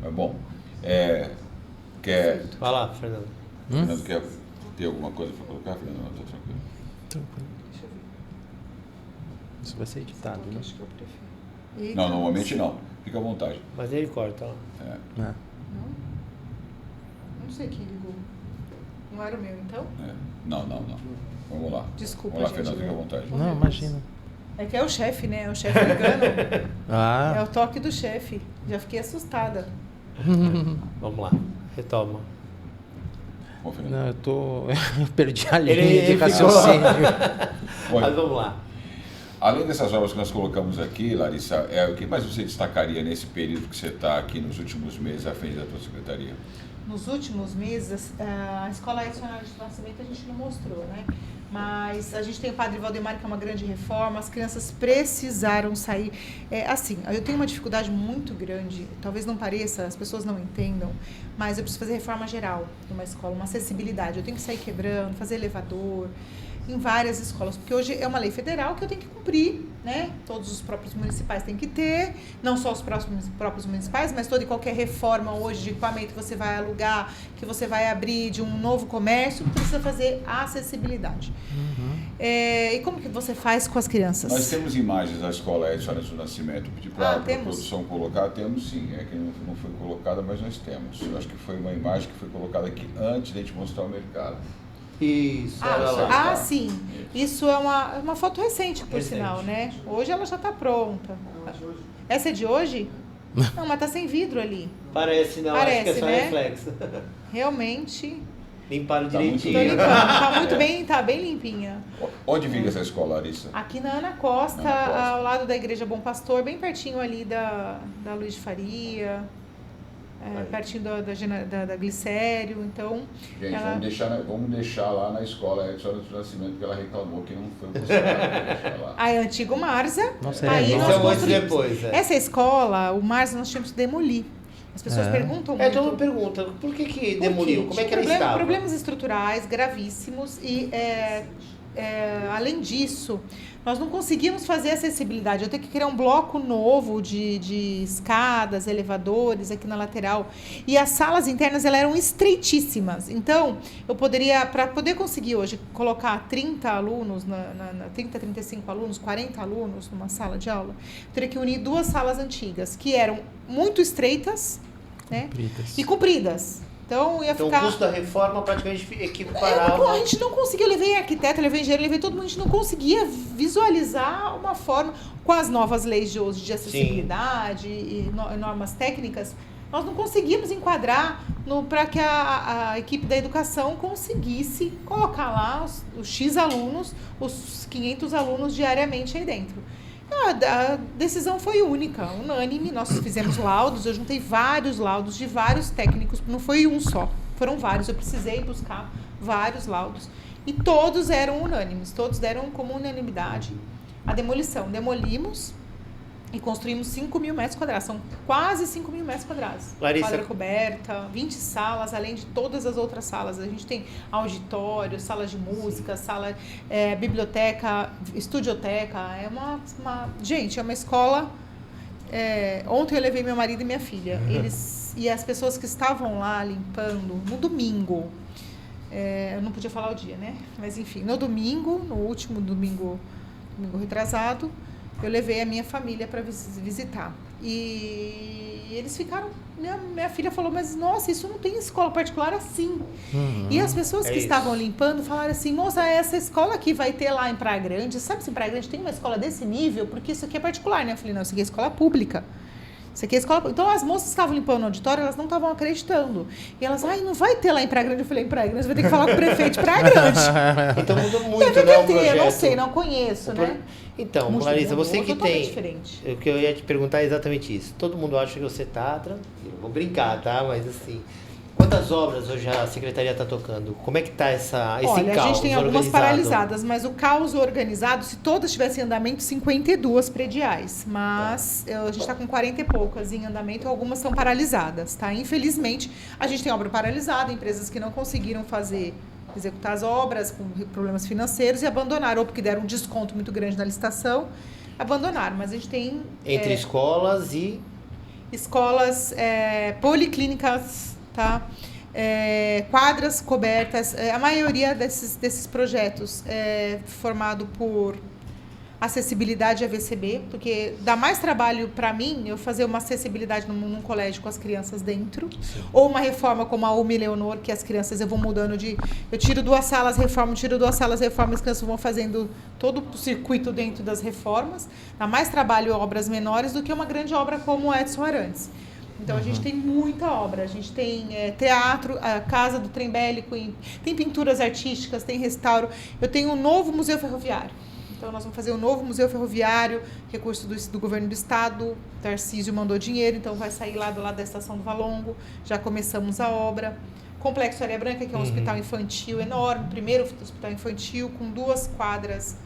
Mas bom, Vai lá, Fernando. Fernando, quer ter alguma coisa para colocar, Fernando? Não, está tranquilo. Tranquilo. Isso vai ser editado, né? Não, normalmente não. Fica à vontade. Mas ele corta, ó. Não sei quem ligou. Não era o meu, então? Não. Vamos lá. Desculpa, Vamos lá, gente. Fernando, fica à vontade. Não, imagina. É que é o chefe, né? É o chefe ligando. É o toque do chefe. Já fiquei assustada. Vamos lá, retoma. Bom, não, eu perdi a linha de raciocínio. Mas vamos lá. Além dessas obras que nós colocamos aqui, Larissa, o que mais você destacaria nesse período que você está aqui nos últimos meses à frente da tua secretaria? nos últimos meses, a Escola Edson Arantes do Nascimento a gente não mostrou, né? Mas a gente tem o Padre Valdemar, que é uma grande reforma, as crianças precisaram sair. Assim, eu tenho uma dificuldade muito grande, talvez não pareça, as pessoas não entendam, mas eu preciso fazer reforma geral numa escola, uma acessibilidade. Eu tenho que sair quebrando, fazer elevador, em várias escolas, porque hoje é uma lei federal que eu tenho que cumprir, né? Todos os próprios municipais têm que ter, não só os próprios municipais, mas toda e qualquer reforma hoje de equipamento que você vai alugar, que você vai abrir de um novo comércio, precisa fazer a acessibilidade. E como que você faz com as crianças? Nós temos imagens da Escola Edson Arantes do Nascimento, pedir para a produção colocar, temos sim, é que não foi colocada, mas nós temos. Eu acho que foi uma imagem que foi colocada aqui antes de a gente mostrar o mercado. Isso, olha lá. Sim. Isso é uma foto recente, por sinal, né? Hoje ela já está pronta. Essa é de hoje? Não, mas tá sem vidro ali. Parece, não, acho que é só reflexo. Realmente. Limparam direitinho. Tô limpando, tá muito bem, tá bem limpinha. Onde fica essa escola, Larissa? Aqui na Ana Costa, ao lado da Igreja Bom Pastor, bem pertinho ali da Luiz de Faria. Pertinho da Glicério, então... Gente, vamos deixar lá na Escola Edson Arantes do Nascimento, que ela reclamou que não foi funcionário. Lá. Aí, antigo Marza. Aí nós construímos depois. Essa escola, o Marza, nós tínhamos que demolir. As pessoas perguntam muito. Todo mundo pergunta, por que demoliu? Como é que ela estava? Problemas estruturais gravíssimos e, além disso, nós não conseguimos fazer acessibilidade. Eu tenho que criar um bloco novo de escadas, elevadores aqui na lateral. E as salas internas elas eram estreitíssimas. Então, eu poderia, para poder conseguir hoje colocar 30 alunos, 30, 35 alunos, 40 alunos numa sala de aula, eu teria que unir duas salas antigas, que eram muito estreitas, né? E compridas. Então, ia ficar... o custo da reforma praticamente equiparava... A gente não conseguia, eu levei arquiteto, eu levei engenheiro, eu levei todo mundo, a gente não conseguia visualizar uma forma, com as novas leis de hoje de acessibilidade e normas técnicas, nós não conseguimos enquadrar para que a equipe da educação conseguisse colocar lá os X alunos, os 500 alunos diariamente aí dentro. A decisão foi única, unânime, nós fizemos laudos, eu juntei vários laudos de vários técnicos, não foi um só, foram vários, eu precisei buscar vários laudos e todos eram unânimes, todos deram como unanimidade a demolição. Demolimos e construímos 5.000 metros quadrados, são quase 5.000 metros quadrados. Larissa, quadra coberta, 20 salas, além de todas as outras salas. A gente tem auditório, salas de música, sala, biblioteca, estudioteca. Gente, é uma escola... ontem eu levei meu marido e minha filha. E as pessoas que estavam lá limpando, no domingo, eu não podia falar o dia, né? Mas enfim, no domingo, no último domingo retrasado, eu levei a minha família para visitar. E eles ficaram... Minha filha falou, mas nossa, isso não tem escola particular assim. E as pessoas que estavam limpando falaram assim, moça, essa escola aqui vai ter lá em Praia Grande. Sabe se em Praia Grande tem uma escola desse nível? Porque isso aqui é particular, né? Eu falei, não, isso aqui é escola pública. Isso aqui é escola... Então, as moças que estavam limpando o auditório, elas não estavam acreditando. E elas, não vai ter lá em Praia Grande. Eu falei, em Praia Grande, você vai ter que falar com o prefeito de Praia Grande. Então, mudou muito, né, o projeto. Eu não sei, não conheço, né? Então, Larissa, você que tem... Diferente. O que eu ia te perguntar é exatamente isso. Todo mundo acha que você está tranquilo. Vou brincar, tá? Mas assim... Quantas obras hoje a Secretaria está tocando? Como é que está esse caos organizado? A gente tem algumas organizado? Paralisadas, mas o caos organizado, se todas tivessem em andamento, 52 prediais. Mas a gente está com 40 e poucas em andamento, algumas estão paralisadas, tá? Infelizmente, a gente tem obra paralisada, empresas que não conseguiram executar as obras com problemas financeiros e abandonaram, ou porque deram um desconto muito grande na licitação, abandonaram. Mas a gente tem... Entre escolas e... Escolas, policlínicas... Tá? Quadras cobertas, a maioria desses projetos é formado por acessibilidade AVCB, porque dá mais trabalho para mim eu fazer uma acessibilidade num colégio com as crianças dentro, ou uma reforma como a Uma Leonor, que as crianças eu vou mudando eu tiro 2 salas, reformo, tiro 2 salas, reformo, as crianças vão fazendo todo o circuito dentro das reformas, dá mais trabalho obras menores do que uma grande obra como o Edson Arantes. Então, a gente tem muita obra, a gente tem teatro, a Casa do Trem Bélico, tem pinturas artísticas, tem restauro. Eu tenho um novo museu ferroviário, Então nós vamos fazer um novo museu ferroviário, recurso do governo do estado, Tarcísio mandou dinheiro, então vai sair lá do lado da estação do Valongo, já começamos a obra. Complexo Areia Branca, que é um hospital infantil enorme, primeiro hospital infantil com 2 quadras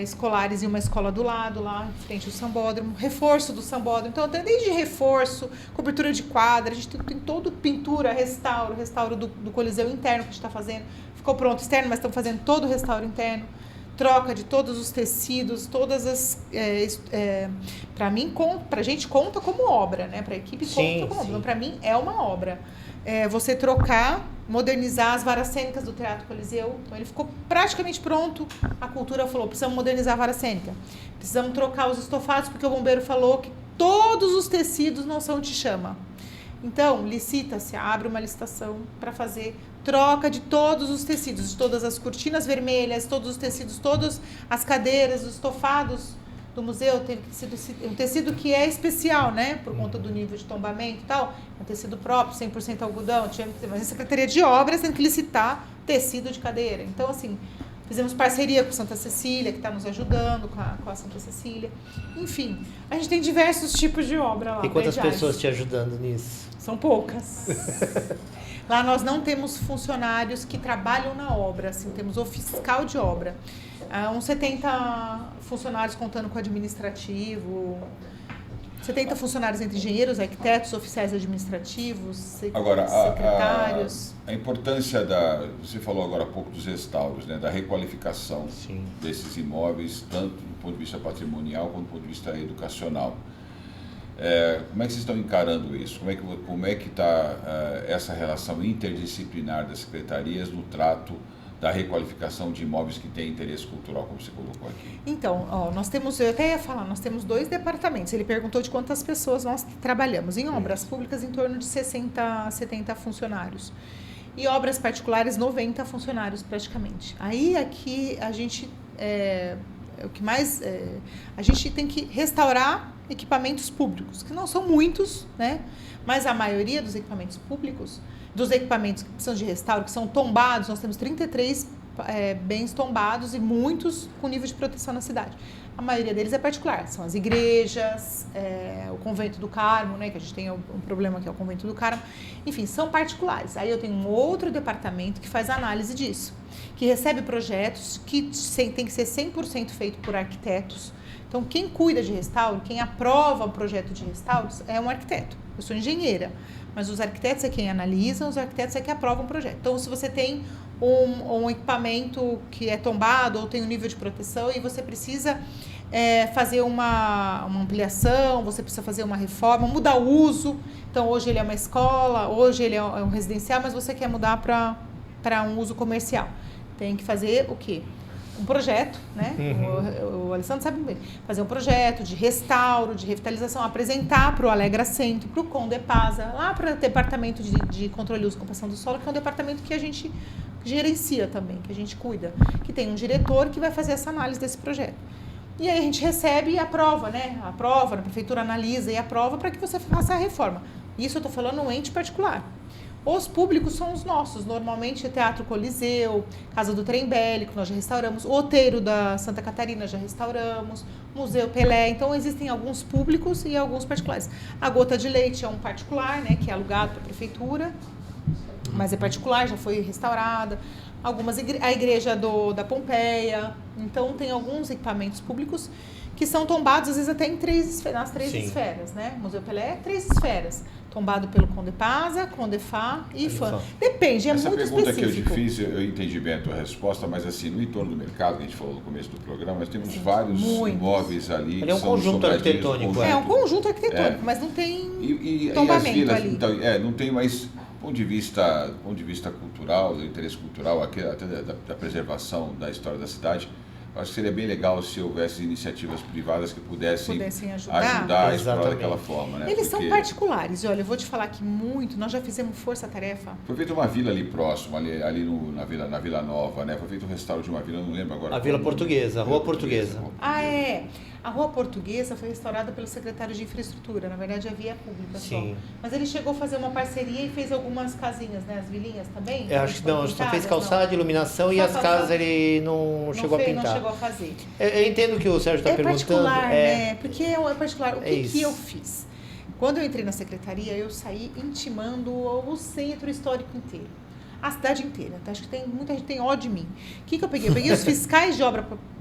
escolares e uma escola do lado, lá em frente ao Sambódromo, reforço do Sambódromo, então tem desde reforço, cobertura de quadra, a gente tem todo pintura, restauro do Coliseu interno que a gente está fazendo, ficou pronto externo, mas estamos fazendo todo o restauro interno, troca de todos os tecidos, todas as... pra gente conta como obra, né? Pra equipe conta como obra. Então, pra mim é uma obra. Você trocar, modernizar as varas cênicas do Teatro Coliseu. Então ele ficou praticamente pronto. A cultura falou, precisamos modernizar a vara cênica. Precisamos trocar os estofados, porque o bombeiro falou que todos os tecidos não são de chama. Então, licita-se, abre uma licitação para fazer troca de todos os tecidos, de todas as cortinas vermelhas, todos os tecidos, todas as cadeiras, os estofados do museu, tem um tecido que é especial, né, por conta do nível de tombamento e tal, um tecido próprio, 100% algodão, mas a Secretaria de Obras tem que licitar tecido de cadeira. Então, assim, fizemos parceria com Santa Cecília, que está nos ajudando com a Santa Cecília. Enfim, a gente tem diversos tipos de obra lá. E quantas pessoas te ajudando nisso? São poucas. Lá nós não temos funcionários que trabalham na obra, assim, temos o fiscal de obra. Uns 70 funcionários contando com administrativo, 70 funcionários entre engenheiros, arquitetos, oficiais administrativos, secretários. A importância você falou agora há pouco dos restauros, né, da requalificação desses imóveis, tanto do ponto de vista patrimonial quanto do ponto de vista educacional. Como é que vocês estão encarando isso? Como é que está essa relação interdisciplinar das secretarias no trato da requalificação de imóveis que têm interesse cultural, como você colocou aqui? Então, eu até ia falar, nós temos 2 departamentos. Ele perguntou de quantas pessoas nós trabalhamos. Em obras públicas, em torno de 60 a 70 funcionários. E obras particulares, 90 funcionários praticamente. Aí aqui a gente, o que mais, a gente tem que restaurar equipamentos públicos, que não são muitos, né? Mas a maioria dos equipamentos públicos, dos equipamentos que precisam de restauro, que são tombados, nós temos 33 bens tombados e muitos com nível de proteção na cidade. A maioria deles é particular, são as igrejas, o Convento do Carmo, né, que a gente tem um problema que é o Convento do Carmo, enfim, são particulares. Aí eu tenho um outro departamento que faz análise disso, que recebe projetos que tem que ser 100% feito por arquitetos. Então, quem cuida de restauro, quem aprova o projeto de restauro é um arquiteto. Eu sou engenheira, mas os arquitetos é quem analisam, os arquitetos é que aprovam o projeto. Então, se você tem um equipamento que é tombado ou tem um nível de proteção e você precisa fazer uma ampliação, você precisa fazer uma reforma, mudar o uso. Então, hoje ele é uma escola, hoje ele é um residencial, mas você quer mudar para um uso comercial. Tem que fazer o quê? Um projeto, né? O Alessandro sabe bem. Fazer um projeto de restauro, de revitalização, apresentar para o Alegra Centro, para o Condepasa, lá para o Departamento de Controle e Uso e Ocupação do Solo, que é um departamento que a gente gerencia também, que a gente cuida, que tem um diretor que vai fazer essa análise desse projeto. E aí a gente recebe e aprova, né? Aprova, a prefeitura analisa e aprova para que você faça a reforma. Isso eu estou falando um ente particular. Os públicos são os nossos, normalmente Teatro Coliseu, Casa do Trem Bélico, nós já restauramos, o Outeiro da Santa Catarina já restauramos, Museu Pelé, então existem alguns públicos e alguns particulares. A Gota de Leite é um particular, né, que é alugado para a prefeitura, mas é particular, já foi restaurada. A igreja da Pompeia, então tem alguns equipamentos públicos que são tombados, às vezes até nas três esferas, né? Museu Pelé é 3 esferas. Tombado pelo Condepasa, Condefá e IFAM. Depende, Essa muito pergunta específico. que eu fiz, eu entendi bem a tua resposta, mas assim, no entorno do mercado, que a gente falou no começo do programa, nós temos vários imóveis ali. Ele é um conjunto arquitetônico. É um conjunto arquitetônico, mas não tem tombamento vilas, ali. Então, não tem mais, do ponto de vista cultural, do interesse cultural, até da preservação da história da cidade. Acho que seria bem legal se houvesse iniciativas privadas que pudessem ajudar a explorar daquela forma. Né? Eles são particulares. Olha, eu vou te falar que nós já fizemos força-tarefa. Foi feita uma vila ali próximo, na Vila Nova, né? Foi feito um restauro de uma vila, não lembro agora. A Vila Portuguesa, Rua Portuguesa. Ah, é. A Rua Portuguesa foi restaurada pelo secretário de Infraestrutura, na verdade é via pública Sim. só. Mas ele chegou a fazer uma parceria e fez algumas casinhas, né? As vilinhas também? Eu acho que não, só fez calçada, iluminação e Só as calçada. casas ele não chegou a pintar. Não chegou a fazer. Eu entendo o que o Sérgio está perguntando. Particular, né? Porque é particular. O que isso. eu fiz? Quando eu entrei na secretaria, eu saí intimando o centro histórico inteiro. A cidade inteira. Então, acho que muita gente tem ódio de mim. O que eu peguei? Eu peguei os fiscais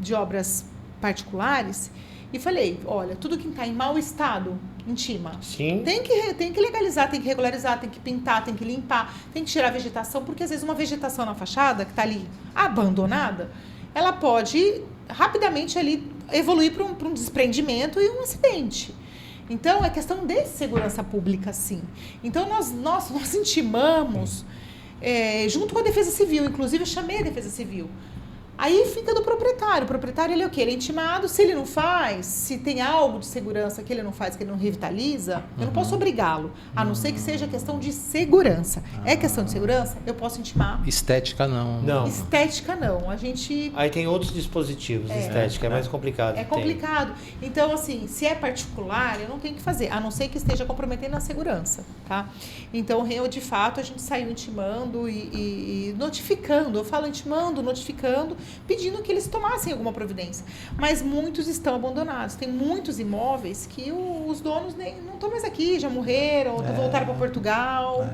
de obras particulares e falei, olha, tudo que está em mau estado, intima. Sim. Tem que legalizar, tem que regularizar, tem que pintar, tem que limpar, tem que tirar a vegetação, porque às vezes uma vegetação na fachada, que está ali abandonada, ela pode rapidamente ali evoluir para um desprendimento e um acidente. Então, é questão de segurança pública, sim. Então, nós intimamos, junto com a Defesa Civil, inclusive eu chamei a Defesa Civil. Aí fica do proprietário. O proprietário, ele é o quê? Ele é intimado. Se ele não faz, se tem algo de segurança que ele não faz, que ele não revitaliza, eu não posso obrigá-lo. A não ser que seja questão de segurança. É questão de segurança? Eu posso intimar. Estética não. Não. Estética não. A gente... Aí tem outros dispositivos, estética, é mais complicado. É complicado. Então, assim, se é particular, eu não tenho que fazer, a não ser que esteja comprometendo a segurança, tá? Então, de fato, a gente saiu intimando e notificando. Eu falo intimando, notificando, pedindo que eles tomassem alguma providência. Mas muitos estão abandonados. Tem muitos imóveis que os donos não estão mais aqui, já morreram, voltaram para Portugal.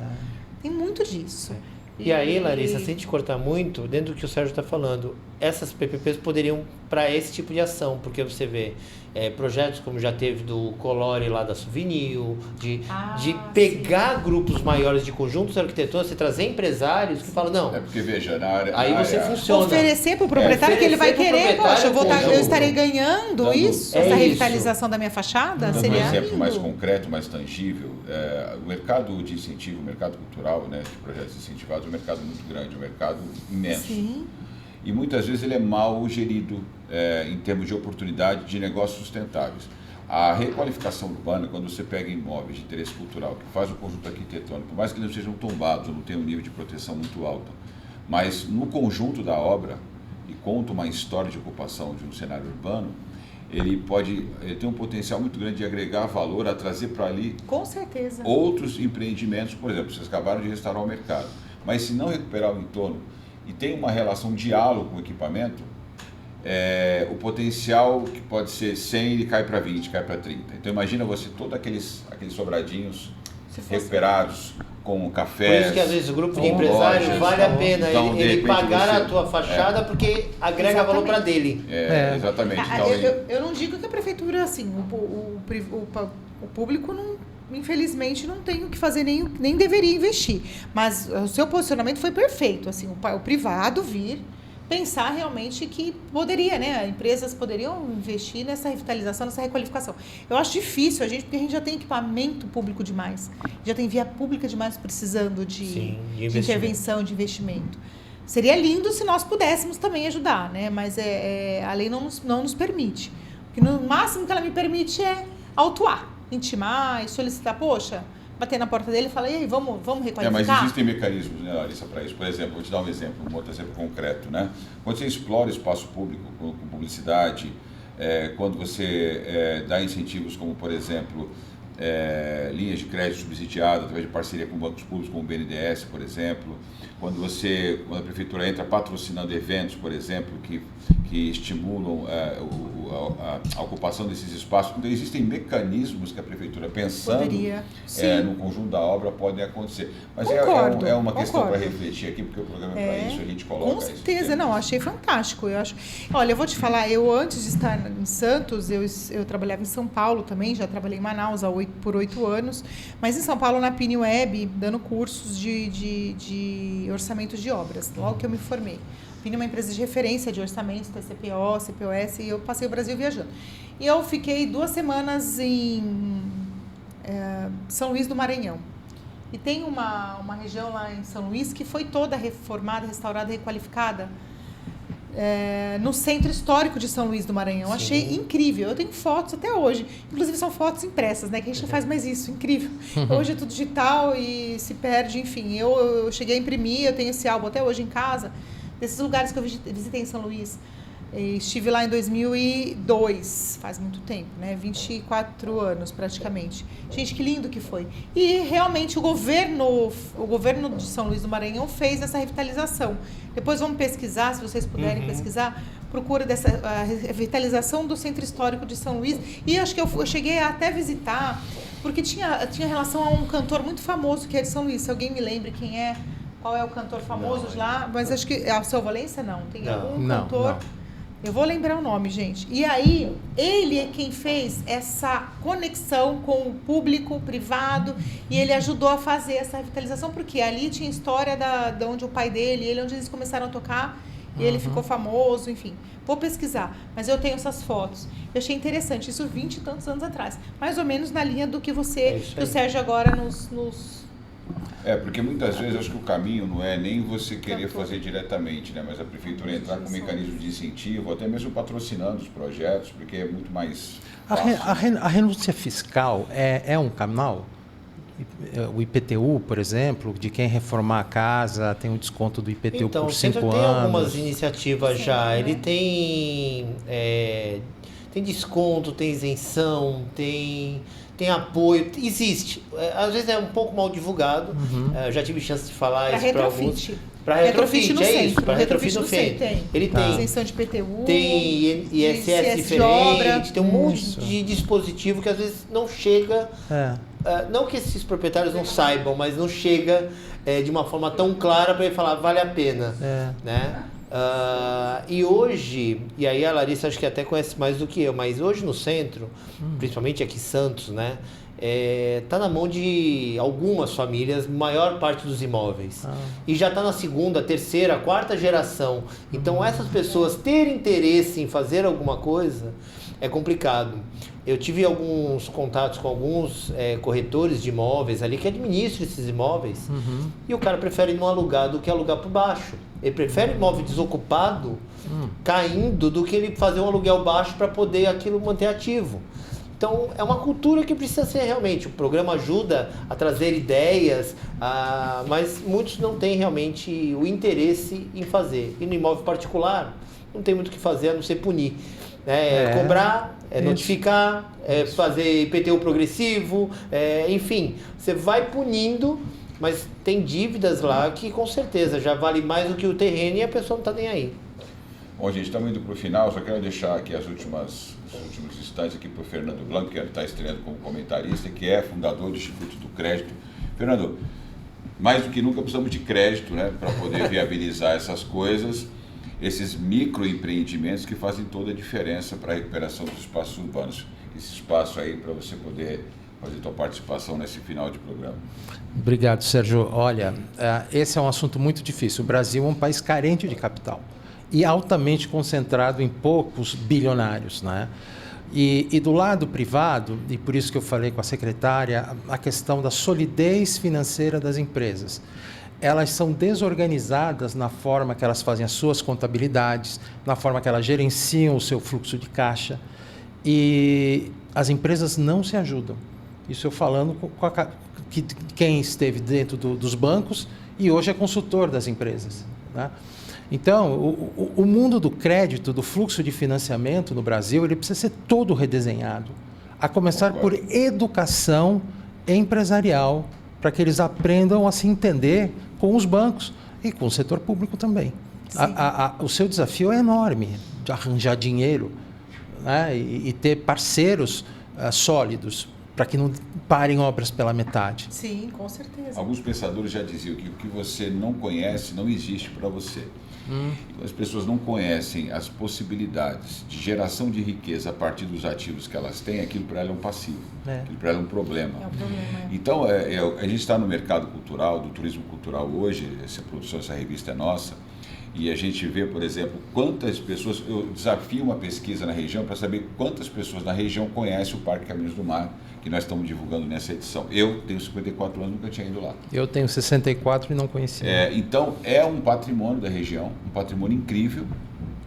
Tem muito disso. E aí, Larissa, sem te cortar muito, dentro do que o Sérgio está falando, essas PPPs poderiam para esse tipo de ação, porque você vê projetos como já teve do Colore lá da Souvenir, de pegar grupos maiores de conjuntos arquitetônicos e trazer empresários que falam, não... É porque, veja, na área... Aí você funciona. Oferecer para o proprietário que ele vai querer, poxa, eu estarei ganhando essa revitalização da minha fachada, dando seria um exemplo lindo. mais concreto, mais tangível, o mercado de incentivo, o mercado cultural, né, de projetos incentivados, é um mercado muito grande, é um mercado imenso. Sim. E muitas vezes ele é mal gerido em termos de oportunidade de negócios sustentáveis. A requalificação urbana, quando você pega imóveis de interesse cultural, que faz o conjunto arquitetônico, por mais que eles sejam tombados, ou não tenham um nível de proteção muito alto, mas no conjunto da obra, e conta uma história de ocupação de um cenário urbano, ele tem um potencial muito grande de agregar valor, a trazer para ali Com certeza. outros empreendimentos. Por exemplo, vocês acabaram de restaurar o mercado, mas se não recuperar o entorno e tem uma relação, diálogo com o equipamento, o potencial que pode ser 100, ele cai para 20, cai para 30. Então imagina você, todos aqueles sobradinhos recuperados, com café. Por isso que às vezes o grupo de empresários lojas, vale a pena então, ele pagar você, a tua fachada porque agrega valor para dele. Exatamente. Então, Eu não digo que a prefeitura, assim, o público não, infelizmente não tem o que fazer, nem deveria investir. Mas o seu posicionamento foi perfeito, assim, o privado vir pensar realmente que poderia, né? Empresas poderiam investir nessa revitalização, nessa requalificação. Eu acho difícil, porque a gente já tem equipamento público demais, já tem via pública demais precisando de intervenção, de investimento. Seria lindo se nós pudéssemos também ajudar, né? Mas a lei não nos permite. Porque no máximo que ela me permite é autuar, intimar e solicitar, poxa, bater na porta dele e falar, e aí, vamos requalificar? Mas existem mecanismos, né, Larissa, para isso. Por exemplo, vou te dar um outro exemplo concreto, né? Quando você explora o espaço público com publicidade, quando você dá incentivos como, por exemplo, linhas de crédito subsidiadas através de parceria com bancos públicos, como o BNDES, por exemplo, quando a prefeitura entra patrocinando eventos, por exemplo, que estimulam a ocupação desses espaços. Então, existem mecanismos que a prefeitura, pensando no conjunto da obra, podem acontecer. Mas é uma questão para refletir aqui, porque o programa é para isso, a gente coloca. Com certeza, não, achei fantástico. Olha, eu vou te falar, eu antes de estar em Santos, eu trabalhava em São Paulo também, já trabalhei em Manaus por 8 anos, mas em São Paulo, na PiniWeb, dando cursos de orçamentos de obras, logo que eu me formei. Pini é uma empresa de referência de orçamentos, TCPO, CPOS, e eu passei o Brasil viajando. E eu fiquei 2 semanas em São Luís do Maranhão. E tem uma região lá em São Luís que foi toda reformada, restaurada, requalificada no centro histórico de São Luís do Maranhão. Sim. Achei incrível. Eu tenho fotos até hoje. Inclusive são fotos impressas, né? Que a gente não faz mais isso. Incrível. Hoje é tudo digital e se perde, enfim. Eu cheguei a imprimir, eu tenho esse álbum até hoje em casa, desses lugares que eu visitei em São Luís. Estive lá em 2002, faz muito tempo, né? 24 anos praticamente. Gente, que lindo que foi. E realmente o governo de São Luís do Maranhão fez essa revitalização. Depois vamos pesquisar, se vocês puderem pesquisar, procura a revitalização do Centro Histórico de São Luís. E acho que eu cheguei a até visitar, porque tinha relação a um cantor muito famoso que é de São Luís. Se alguém me lembra quem é, qual é o cantor famoso de lá, mas acho que é o Seu Valença, não. Tem algum cantor... Não. Eu vou lembrar o nome, gente. E aí, ele é quem fez essa conexão com o público privado e ele ajudou a fazer essa revitalização, porque ali tinha história de onde o pai dele, onde eles começaram a tocar e ele ficou famoso, enfim. Vou pesquisar, mas eu tenho essas fotos. Eu achei interessante, isso 20 e tantos anos atrás. Mais ou menos na linha do que o Sérgio agora nos... Porque muitas vezes acho que o caminho não é nem você querer fazer diretamente, né? Mas a prefeitura entrar com mecanismo de incentivo, até mesmo patrocinando os projetos, porque é muito mais fácil. A renúncia fiscal é um canal? O IPTU, por exemplo, de quem reformar a casa tem um desconto do IPTU por 5 anos. Tem algumas iniciativas já. Ele tem desconto, tem isenção, tem apoio, existe. Às vezes é um pouco mal divulgado. Já tive chance de falar isso para alguns. Para retrofit, para retrofit no centro. Ele tem isenção de PTU, tem ISS diferente, tem um monte de dispositivo que às vezes não chega. Não que esses proprietários não saibam, mas não chega de uma forma tão clara para ele falar vale a pena, né? E hoje, e aí a Larissa acho que até conhece mais do que eu, mas hoje no centro, principalmente aqui em Santos, né, tá na mão de algumas famílias, maior parte dos imóveis. E já está na segunda, terceira, quarta geração. Então essas pessoas terem interesse em fazer alguma coisa é complicado. Eu tive alguns contatos com alguns corretores de imóveis ali que administram esses imóveis e o cara prefere não alugar do que alugar por baixo. Ele prefere imóvel desocupado caindo do que ele fazer um aluguel baixo para poder aquilo manter ativo. Então é uma cultura que precisa ser realmente. O programa ajuda a trazer ideias, mas muitos não têm realmente o interesse em fazer. E no imóvel particular não tem muito o que fazer a não ser punir. Cobrar, notificar, fazer IPTU progressivo, enfim, você vai punindo, mas tem dívidas lá que com certeza já vale mais do que o terreno e a pessoa não está nem aí. Bom, gente, estamos indo para o final, só quero deixar aqui os últimos instantes aqui para o Fernando Blanco, que está estreando como comentarista, que é fundador do Instituto do Crédito. Fernando, mais do que nunca precisamos de crédito, né, para poder viabilizar essas coisas. Esses microempreendimentos que fazem toda a diferença para a recuperação dos espaços urbanos. Esse espaço aí para você poder fazer sua participação nesse final de programa. Obrigado, Sérgio. Olha, esse é um assunto muito difícil. O Brasil é um país carente de capital e altamente concentrado em poucos bilionários, né? E do lado privado, e por isso que eu falei com a secretária, a questão da solidez financeira das empresas. Elas são desorganizadas na forma que elas fazem as suas contabilidades, na forma que elas gerenciam o seu fluxo de caixa, e as empresas não se ajudam. Isso eu falando com quem esteve dentro dos bancos e hoje é consultor das empresas, né? Então, o mundo do crédito, do fluxo de financiamento no Brasil, ele precisa ser todo redesenhado, a começar por educação empresarial, para que eles aprendam a se entender com os bancos e com o setor público também. O seu desafio é enorme, de arranjar dinheiro, né, e ter parceiros sólidos, para que não parem obras pela metade. Sim, com certeza. Alguns pensadores já diziam que o que você não conhece não existe para você. As pessoas não conhecem as possibilidades de geração de riqueza a partir dos ativos que elas têm, aquilo para ela é um passivo, aquilo para ela é um problema. Então, a gente está no mercado cultural, do turismo cultural hoje, essa produção, essa revista é nossa, e a gente vê, por exemplo, quantas pessoas, eu desafio uma pesquisa na região para saber quantas pessoas na região conhecem o Parque Caminhos do Mar, que nós estamos divulgando nessa edição. Eu tenho 54 anos, nunca tinha ido lá. Eu tenho 64 e não conhecia. Então, é um patrimônio da região, um patrimônio incrível,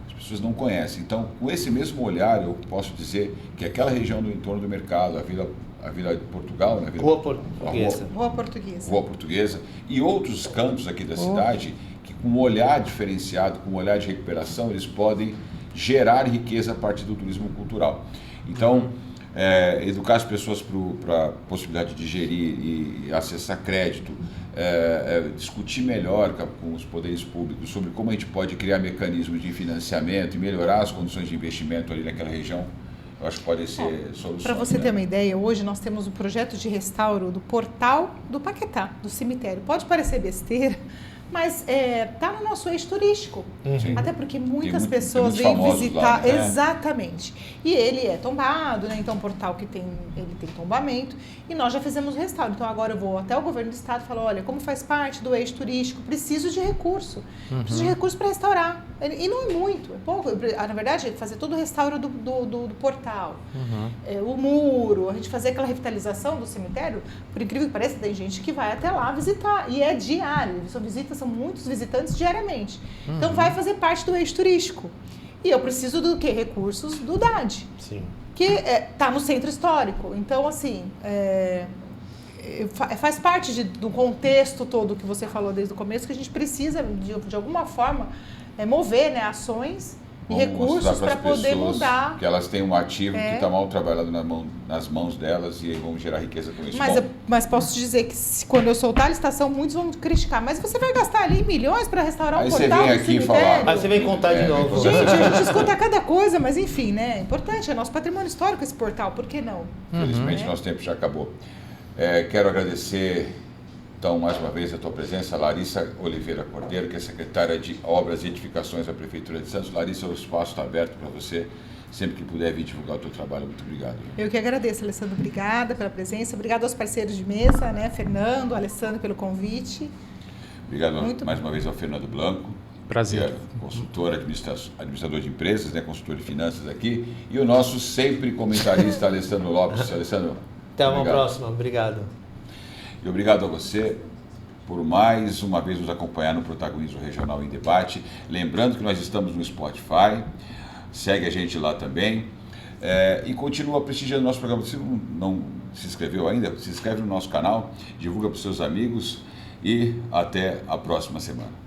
as pessoas não conhecem. Então, com esse mesmo olhar, eu posso dizer que aquela região do entorno do mercado, a Vila de Portugal, né? Rua Portuguesa. Rua Portuguesa e outros cantos aqui da cidade, que com um olhar diferenciado, com um olhar de recuperação, eles podem gerar riqueza a partir do turismo cultural. Então, educar as pessoas para a possibilidade de gerir e acessar crédito, discutir melhor com os poderes públicos sobre como a gente pode criar mecanismos de financiamento e melhorar as condições de investimento ali naquela região, eu acho que pode ser solução. Para você ter uma ideia, hoje nós temos um projeto de restauro do portal do Paquetá, do cemitério. Pode parecer besteira, mas está no nosso eixo turístico. Até porque muitas pessoas vêm visitar. Lá, né? Exatamente. E ele é tombado, né? Então é um portal que ele tem tombamento. E nós já fizemos o restauro. Então agora eu vou até o governo do estado e falo, olha, como faz parte do eixo turístico, preciso de recurso. Preciso de recurso para restaurar. E não é muito, é pouco. Na verdade, fazer todo o restauro do portal. O muro, a gente fazer aquela revitalização do cemitério, por incrível que pareça, tem gente que vai até lá visitar. E é diário. São muitos visitantes diariamente. Então vai fazer parte do eixo turístico. E eu preciso do quê? Recursos do DAD. Sim. Que está no centro histórico. Então, assim, faz parte do contexto todo que você falou desde o começo, que a gente precisa, de alguma forma, mover, né, ações e recursos para poder mudar. Que elas têm um ativo que está mal trabalhado nas mãos delas e vão gerar riqueza com isso. Mas posso te dizer que quando eu soltar a licitação, muitos vão criticar. Mas você vai gastar ali milhões para restaurar um portal? Aí você vem aqui falar. Aí você vem contar de novo. Gente, a gente escuta cada coisa, mas enfim, né? É importante, é nosso patrimônio histórico esse portal, por que não? Felizmente, nosso tempo já acabou. Quero agradecer, então, mais uma vez, a tua presença, Larissa Oliveira Cordeiro, que é secretária de Obras e Edificações da Prefeitura de Santos. Larissa, o espaço está aberto para você, sempre que puder vir divulgar o teu trabalho. Muito obrigado. Eu que agradeço, Alessandro. Obrigada pela presença. Obrigada aos parceiros de mesa, né? Fernando, Alessandro, pelo convite. Obrigado mais uma vez ao Fernando Blanco. Prazer. Que é consultor, administrador de empresas, né? Consultor de finanças aqui. E o nosso sempre comentarista, Alessandro Lopes. Alessandro, até uma próxima. Obrigado. E obrigado a você por mais uma vez nos acompanhar no Protagonismo Regional em Debate. Lembrando que nós estamos no Spotify, segue a gente lá também e continua prestigiando o nosso programa. Se não se inscreveu ainda, se inscreve no nosso canal, divulga para os seus amigos e até a próxima semana.